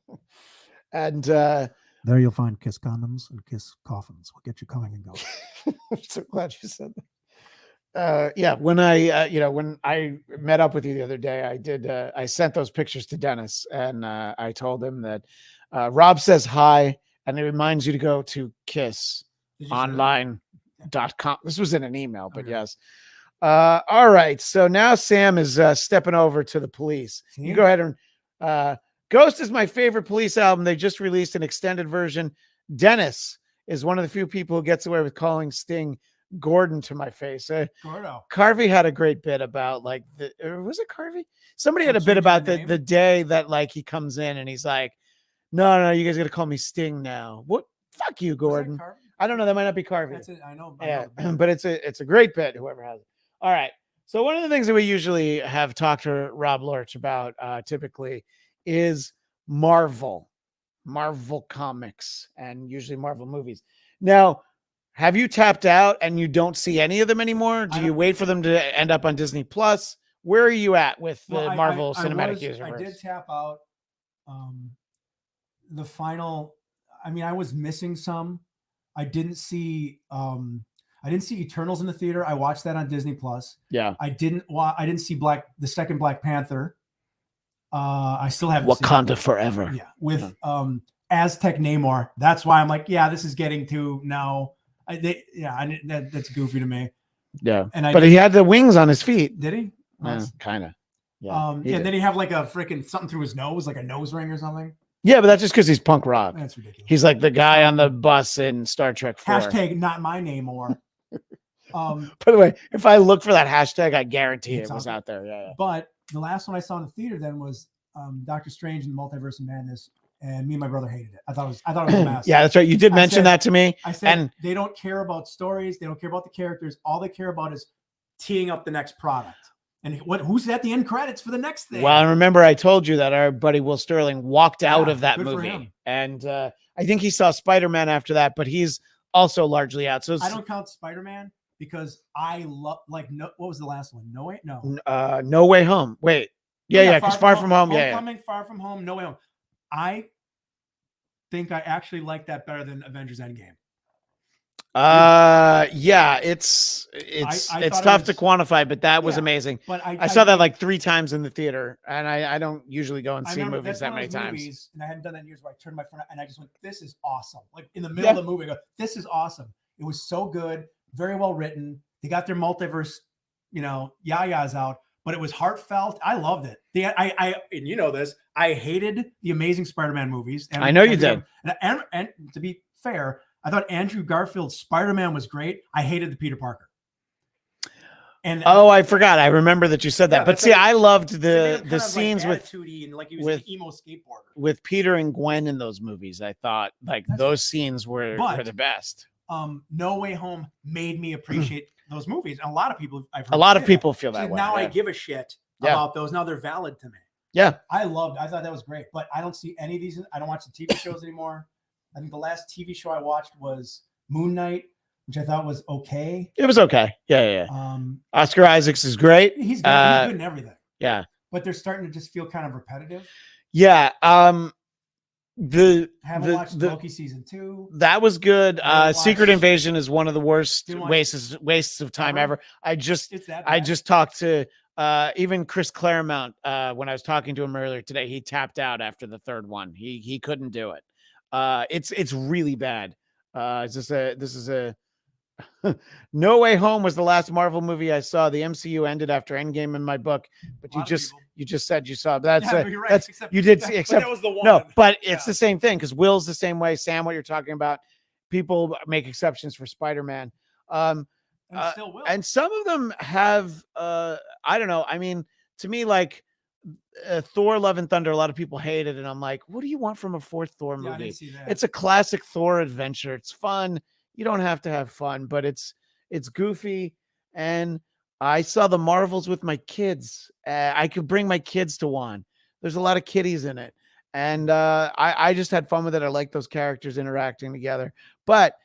And there you'll find Kiss condoms and Kiss coffins. We'll get you coming and going. I'm so glad you said that. Yeah, when I met up with you the other day, I sent those pictures to Dennis and I told him that Rob says hi and it reminds you to go to kissonline.com. This was in an email, but yes. All right. So now Sam is stepping over to the police. You go ahead and Ghost is my favorite Police album. They just released an extended version. Dennis is one of the few people who gets away with calling Sting Gordon to my face. Gordo. Carvey had a great bit about was it Carvey? Somebody had a bit about the day that like he comes in and he's like, no, you guys got to call me Sting now. What? Fuck you, Gordon. I don't know. That might not be Carvey. That's it. I know. Yeah, but it's a great bit. Whoever has it. All right. So one of the things that we usually have talked to Rob Laurich about typically is Marvel comics and usually Marvel movies. Now, have you tapped out and you don't see any of them anymore? Do you wait for them to end up on Disney Plus? Where are you at with the Marvel Cinematic Universe? I did tap out. The final, I was missing some. I didn't see Eternals in the theater. I watched that on Disney Plus. Yeah. I didn't see the second Black Panther. I still haven't Wakanda Forever. Yeah. With Aztec Namor. That's why I'm like, yeah, this is getting to now. That's goofy to me. Yeah. But he had the wings on his feet. Did he? Kind of. Yeah. And then he have like a freaking something through his nose, like a nose ring or something. Yeah, but that's just because he's punk rock. That's ridiculous. He's like the guy on the bus in Star Trek 4. Hashtag not my name or. By the way, if I look for that hashtag, I guarantee it was out there. Yeah. But the last one I saw in the theater then was Doctor Strange and the Multiverse of Madness, and me and my brother hated it. I thought it was a mess. Yeah, that's right. You did mention that to me. I said they don't care about stories. They don't care about the characters. All they care about is teeing up the next product. And who's at the end credits for the next thing? Well, I remember I told you that our buddy Will Sterling walked out of that movie. And I think he saw Spider-Man after that, but he's also largely out. So I don't count Spider-Man because I love what was the last one? No Way Home. Wait. Yeah, because Far From Home. Homecoming, Far From Home, No Way Home. I think I actually like that better than Avengers Endgame. Yeah, it's tough to quantify, but that was amazing. But I saw that like 3 times in the theater, and I don't usually go and see movies that many times. And I hadn't done that in years where I turned my phone and I just went, "This is awesome!" Like in the middle of the movie, I go, "This is awesome!" It was so good, very well written. They got their multiverse, yayas out, but it was heartfelt. I loved it. And you know this. I hated the Amazing Spider-Man movies. And I know you did. And to be fair, I thought Andrew Garfield's Spider-Man was great. I hated the Peter Parker. And I forgot. I remember that you said that. But see, I loved the scenes with like he was an emo skateboarder with Peter and Gwen in those movies. I thought those scenes were the best. No Way Home made me appreciate those movies. And a lot of people, I've heard A lot say of people feel She that said, way. now I Yeah. give a shit Yeah. about those. Now they're valid to me. Yeah. I thought that was great, but I don't see any of these. I don't watch the TV shows anymore. I think the last TV show I watched was Moon Knight, which I thought was okay. It was okay. Yeah. Oscar Isaacs is great. He's good. He's good in everything. Yeah. But they're starting to just feel kind of repetitive. Yeah. Haven't watched Loki season 2. That was good. Haven't Secret watched- Invasion is one of the worst Didn't watch- wastes of time Ever? ever. I just It's talked to even Chris Claremont when I was talking to him earlier today. He tapped out after the third one. He couldn't do it. It's really bad. This is a No Way Home was the last Marvel movie I saw. The MCU ended after Endgame in my book, but you just said you saw. That's Yeah, but you're right, that's except- you did but except that was the one. no, but it's Yeah. the same thing because Will's the same way. Sam, what you're talking about, people make exceptions for Spider-Man. and still will. And some of them have I don't know. I mean, to me, like Thor Love and Thunder, a lot of people hate it, and I'm like, what do you want from a fourth Thor Yeah, I movie? didn't see that. It's a classic Thor adventure. It's fun. You don't have to have fun, but it's goofy. And I saw the Marvels with my kids. I could bring my kids to one. There's a lot of kiddies in it. And I just had fun with it. I like those characters interacting together. But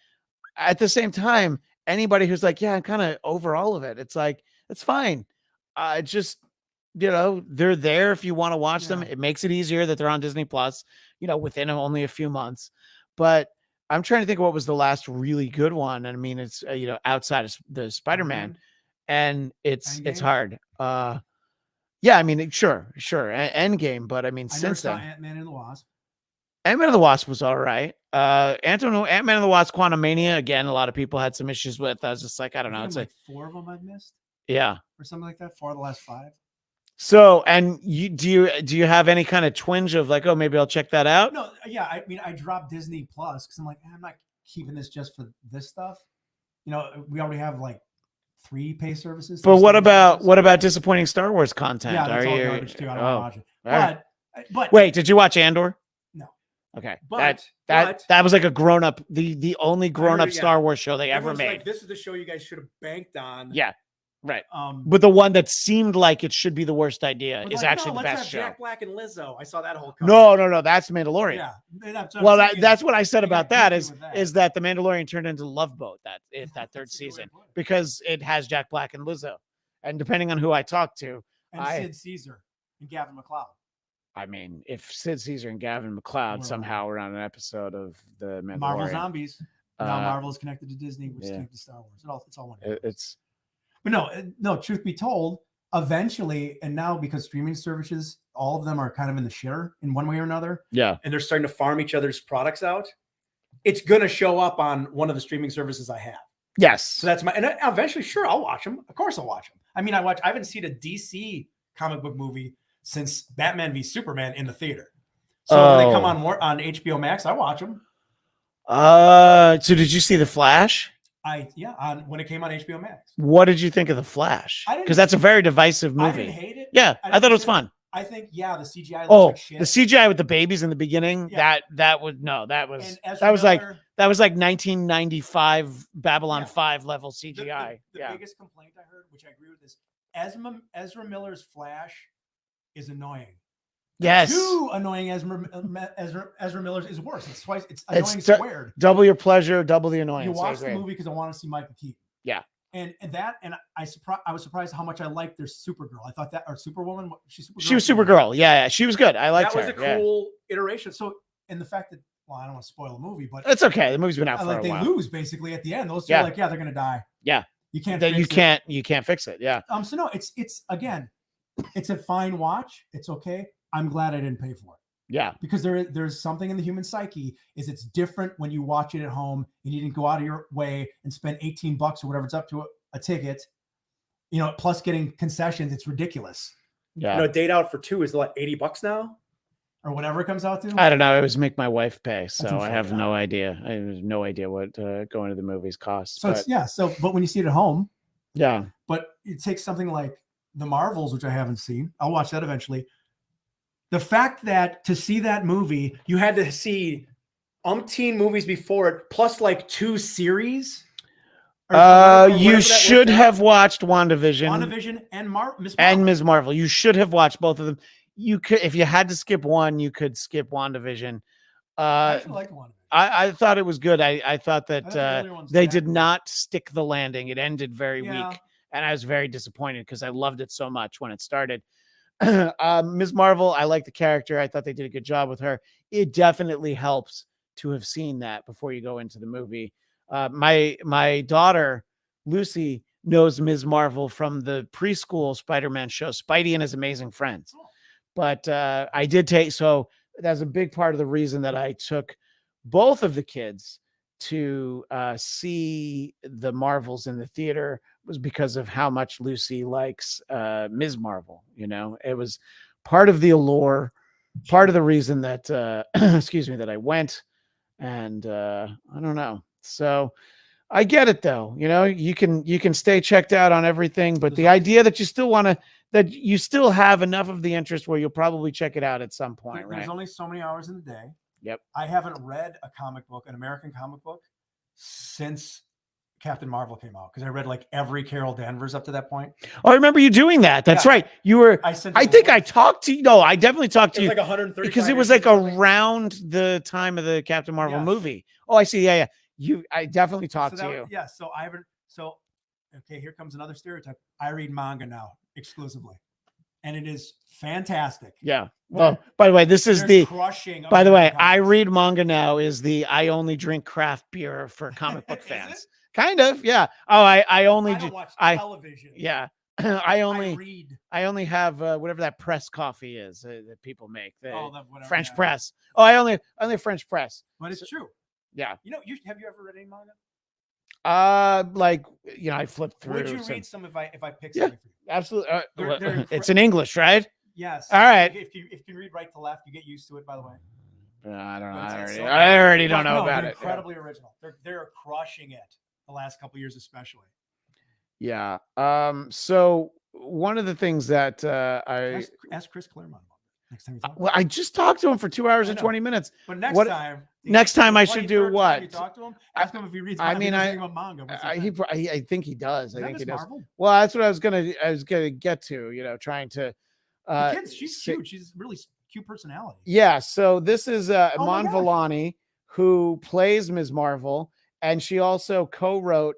at the same time, anybody who's like, yeah, I'm kind of over all of it. It's like, it's fine. Just, they're there if you want to watch them. It makes it easier that they're on Disney Plus, within only a few months. But I'm trying to think of what was the last really good one. And I mean, it's, outside of the Spider-Man, and it's Endgame? hard. Yeah, I mean, sure. Endgame, but I mean, I never since saw then, Ant-Man and the Wasp. Ant-Man and the Wasp was all right. Ant-Man and the Wasp, Quantumania, again, a lot of people had some issues with. I was just like, I don't know. think It's like 4 of them I've missed yeah. or something like that. 4 of the last 5. So, and do you have any kind of twinge of like, oh, maybe I'll check that out? No, yeah. I mean, I dropped Disney Plus because I'm like, I'm not keeping this just for this stuff. We already have like 3 pay services. But 3 what streaming services. about disappointing Star Wars content? Yeah, that's Are all you? garbage too. I don't want to watch it. all right. But Wait, did you watch Andor? No. Okay, But that was like a grown up, the only grown up yeah. Star Wars show they ever everyone's made. like, this is the show you guys should have banked on. Yeah, right. but But the one that seemed like it should be the worst idea But is like, actually no, the let's best have show. Jack Black and Lizzo. I saw that whole. No, that's Mandalorian. yeah, that's what Well, I'm saying that's what I said they got about that goofy is with that. is that the Mandalorian turned into Love Boat that third That's a good way season to put it. because it has Jack Black and Lizzo, and depending on who I talk to, And Sid Caesar and Gavin McLeod. I mean, if Sid Caesar and Gavin McLeod Well, somehow were on an episode of the Mandalorian, Marvel Zombies. Now uh, Marvel is connected to Disney, which is yeah. connected to Star Wars. It's all one. it's But no. Truth be told, eventually, and now because streaming services, all of them are kind of in the shitter in one way or another. yeah. And they're starting to farm each other's products out. It's gonna show up on one of the streaming services I have. Yes. So that's and eventually, sure, I'll watch them. Of course, I'll watch them. I mean, I haven't seen a DC comic book movie since Batman v Superman in the theater. So when they come on HBO Max, I watch them. So did you see The Flash? When it came on HBO Max. What did you think of The Flash? I didn't- Because that's a very divisive I movie. didn't hate it. Yeah, I thought it was didn't- fun. I think the CGI looks Oh, like shit. the CGI with the babies in the beginning. Yeah. That was And Ezra that was like Miller, that was like 1995 Babylon Yeah. 5 level the- CGI. The yeah. biggest complaint I heard, which I agree with, is Ezra Miller's Flash is annoying. Yes. Too annoying Ezra Miller's is worse. It's twice. It's annoying It's squared. Double your pleasure, double the annoyance. You I watch the agree. movie because I want to see Michael Keaton. Yeah. And I was surprised how much I liked their Supergirl. I thought that, or Superwoman. She's Supergirl. She was Supergirl. Yeah, she was good. I liked That was her. a yeah. cool iteration. So, and the fact that, well, I don't want to spoil the movie, but It's okay. The movie's been out for like a they while. lose basically at the end. Those two Yeah. are like, they're gonna die. Yeah. You can't. That fix it. you can't fix it. Yeah. So no, it's again, it's a fine watch. It's okay. I'm glad I didn't pay for it. Yeah. Because there's something in the human psyche is it's different when you watch it at home and you didn't go out of your way and spend $18 or whatever it's up to a ticket, plus getting concessions. It's ridiculous, Yeah. A date out for 2 is like $80 now. or whatever it comes out to. I don't know. It was make my wife pay, so I insane. have no idea. I have no idea what going to the movies costs. So but, but when you see it at home, yeah. but it takes something like the Marvels, which I haven't seen. I'll watch that eventually. The fact that to see that movie, You had to see umpteen movies before it, plus like 2 series. You should have watched WandaVision. WandaVision and Miss Marvel. And Ms. Marvel. You should have watched both of them. You could, if you had to skip one, you could skip WandaVision. I actually like WandaVision. I thought it was good. I thought that they did bad. not stick the landing. It ended very Yeah. weak, and I was very disappointed because I loved it so much when it started. Ms. Marvel, I like the character. I thought they did a good job with her. It definitely helps to have seen that before you go into the movie. My daughter Lucy knows Ms. Marvel from the preschool Spider-Man show, Spidey and His Amazing Friends. But I did take, so that's a big part of the reason that I took both of the kids to see the Marvels in the theater was because of how much Lucy likes Ms. Marvel. You know, it was part of the allure, part of the reason that excuse me, that I went. And I don't know. So I get it though. You know, you can stay checked out on everything, but the idea that you still want to, that you still have enough of the interest where you'll probably check it out at some point, right? There's only so many hours in the day. Yep. I haven't read a comic book, an American comic book, since Captain Marvel came out, because I read like every Carol Danvers up to that point. Oh, I remember you doing that. That's right. You were. I think I talked to you. No, I definitely talked to you. Like 130 because it was like around the time of the Captain Marvel movie. Oh, I see. Yeah. I definitely talked to you. Yeah. So I haven't. So okay, here comes another stereotype. I read manga now exclusively, and it is fantastic. Yeah. Well, by the way, this is the crushing. By the way, I read manga now is the I only drink craft beer for comic book fans. Kind of, yeah. Oh, I only don't watch television. Yeah. I only read. I only have whatever that press coffee is that people make. The whatever, French press. Oh, I only French press. But it's true. Yeah. You know, have you ever read any manga? Like, you know, I flipped through. Would you read some if I pick something for you? Absolutely. It's in English, right? Yes. All right. If you can read right to left, you get used to it, by the way. I don't know. I already don't know about it. Incredibly original. They're crushing it the last couple of years, especially. Yeah. So one of the things that I ask Chris Claremont about next time you talk. Well, I just talked to him for 2 hours and 20 minutes. But next time I should do what? You talk to him. Ask him if he reads. I manga. I think he does. I think he does. Marvel? Well, that's what I was gonna get to. You know, trying to. The kid, she's cute. She's really cute personality. Yeah. So this is Iman Vellani, who plays Ms. Marvel, and she also co-wrote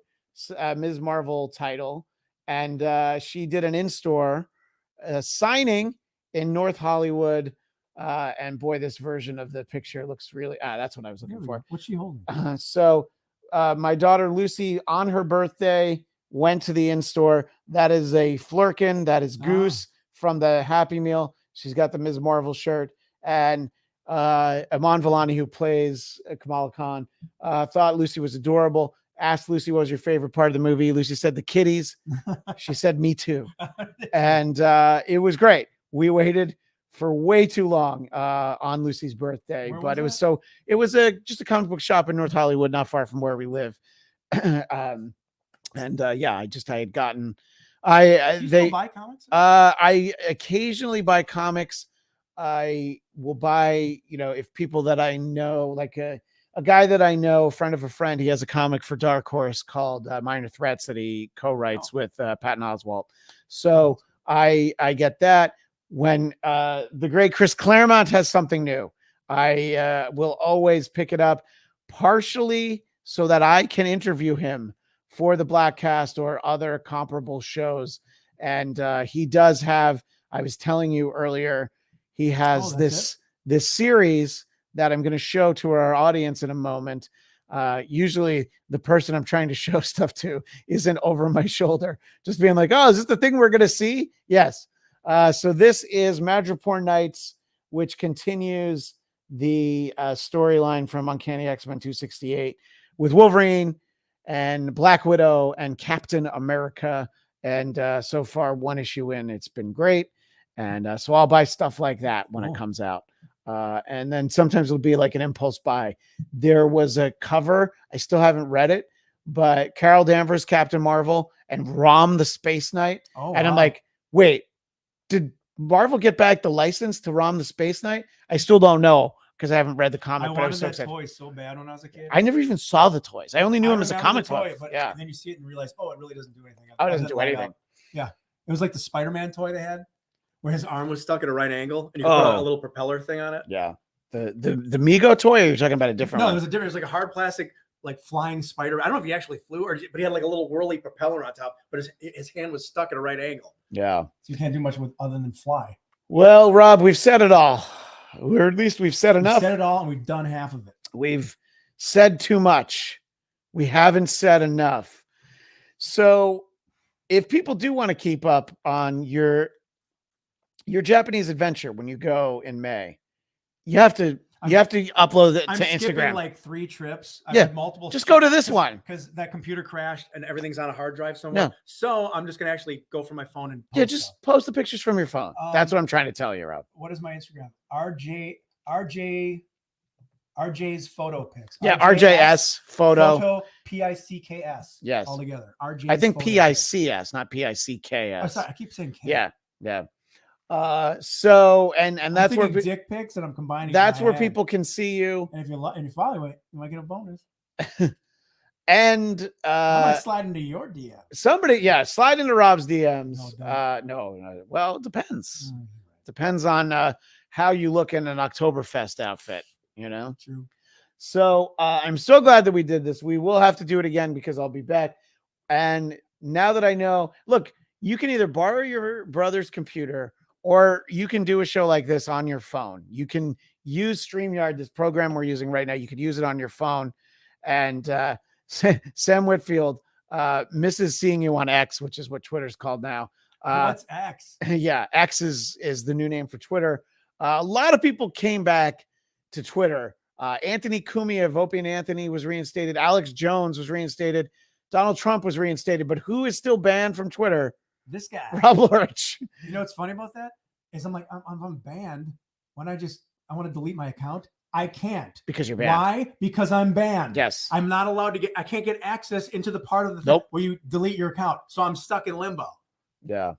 Ms. Marvel title, and she did an in-store signing in North Hollywood. And boy, this version of the picture looks really, that's what I was looking for. What's she holding? So my daughter Lucy, on her birthday, went to the in-store. That is a Flurkin. That is Goose from the Happy Meal. She's got the Ms. Marvel shirt. And Iman Vellani, who plays Kamala Khan, thought Lucy was adorable. Asked Lucy what was your favorite part of the movie. Lucy said the kitties. She said me too. And it was great. We waited for way too long on Lucy's birthday, but it was just a comic book shop in North Hollywood, not far from where we live. Yeah, I had gotten. Still buy comics? I occasionally buy comics. I will buy, if people that I know, like a guy that I know, a friend of a friend, he has a comic for Dark Horse called Minor Threats that he co-writes with Patton Oswalt. So I get that. When the great Chris Claremont has something new, I will always pick it up, partially so that I can interview him for the Bladtcast or other comparable shows. And he does have, I was telling you earlier, he has this series that I'm going to show to our audience in a moment. Usually the person I'm trying to show stuff to isn't over my shoulder, just being like, oh, is this the thing we're going to see? Yes. So this is Madripoor Nights, which continues the storyline from Uncanny X-Men 268 with Wolverine and Black Widow and Captain America. And so far, one issue in, it's been great. And so I'll buy stuff like that when it comes out. And then sometimes it'll be like an impulse buy. There was a cover. I still haven't read it, but Carol Danvers, Captain Marvel, and Rom the Space Knight. And I'm like, wait, did Marvel get back the license to Rom the Space Knight? I still don't know. because I haven't read the I comic. But I wanted was so that excited. toy so bad when I was a kid. I never even saw the toys. I only knew I him as a remember comic the toy, book. but Yeah. and then you see it and realize, oh, it really doesn't do anything. Oh, it doesn't do anything. Yeah, it was like the Spider-Man toy they had, where his arm was stuck at a right angle, and you could put a little propeller thing on it. Yeah. The Mego toy, or you're talking about a different No, one? it was a different. It was like a hard plastic, like flying spider. I don't know if he actually flew, but he had like a little whirly propeller on top. But his hand was stuck at a right angle. Yeah. So you can't do much with other than fly. Well, Rob, we've said it all. Or at least we've said enough. We've said it all, and we've done half of it. We've said too much. We haven't said enough. So if people do want to keep up on your Japanese adventure when you go in May, you have to upload it I'm to skipping Instagram. like 3 trips. Yeah, I've multiple. Just go to this one. Because that computer crashed and everything's on a hard drive somewhere. Yeah. So I'm just gonna actually go from my phone and Yeah, post just stuff. post the pictures from your phone. That's Um, what I'm trying to tell you, Rob. What is my Instagram? RJ's photo pics. Yeah, RJS photo. PICKS. Yes. All together. RJ's I think photo pics. PICS, not Oh, PICKS. sorry, I keep saying K. Yeah, yeah. So and I'm that's where thinking dick pics, and I'm combining. that's in my where head. people can see you. And if you follow it, you might get a bonus. And I might slide into your DM. somebody, slide into Rob's DMs. No, No. Well, it depends. Mm, Depends on how you look in an Oktoberfest outfit, True. So I'm so glad that we did this. We will have to do it again because I'll be back. And now that I know, look, you can either borrow your brother's computer or you can do a show like this on your phone. You can use StreamYard, this program we're using right now. You could use it on your phone. And Sam Whitfield misses seeing you on X, which is what Twitter's called now. What's X? Yeah, X is the new name for Twitter. A lot of people came back to Twitter. Anthony Cumia of Opie and Anthony was reinstated. Alex Jones was reinstated. Donald Trump was reinstated. But who is still banned from Twitter? This guy. Rob Laurich. You know what's funny about that? Is I'm like, I'm banned. When I want to delete my account, I can't. Because you're banned. Why? Because I'm banned. Yes. I'm not allowed to I can't get access into the part of the thing Nope. where you delete your account. So I'm stuck in limbo. Yeah.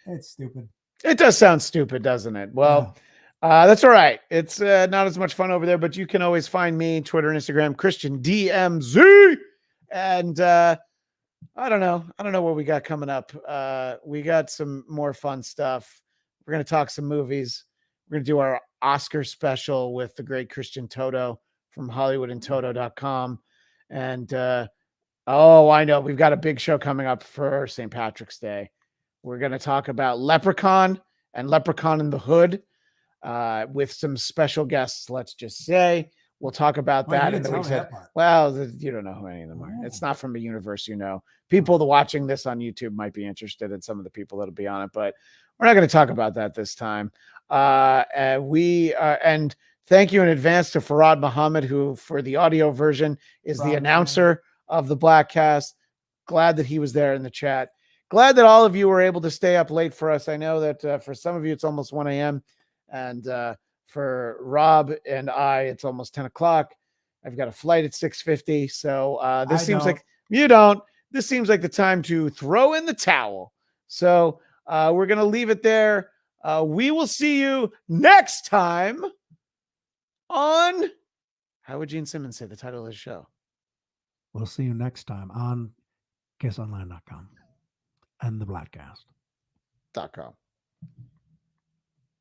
It's stupid. It does sound stupid, doesn't it? Well, that's all right. It's not as much fun over there, but you can always find me, Twitter and Instagram, Christian DMZ. And I don't know what we got coming up. We got some more fun stuff. We're going to talk some movies. We're going to do our Oscar special with the great Christian Toto from HollywoodandToto.com. And I know we've got a big show coming up for St. Patrick's Day. We're going to talk about Leprechaun and Leprechaun in the Hood with some special guests, let's just say. We'll talk about that in the weeks ahead. Well, you don't know who any of them are. It's not from a universe, People watching this on YouTube might be interested in some of the people that'll be on it, but we're not going to talk about that this time. And thank you in advance to Farad Muhammad, who for the audio version is the announcer of the Bladtcast. Glad that he was there in the chat. Glad that all of you were able to stay up late for us. I know that for some of you, it's almost 1 a.m. And for Rob and I, it's almost 10 o'clock. I've got a flight at 6:50. So this seems like you don't. This seems like the time to throw in the towel. So we're going to leave it there. We will see you next time on, how would Gene Simmons say the title of the show? We'll see you next time on KissOnline.com and the Bladtcast.com.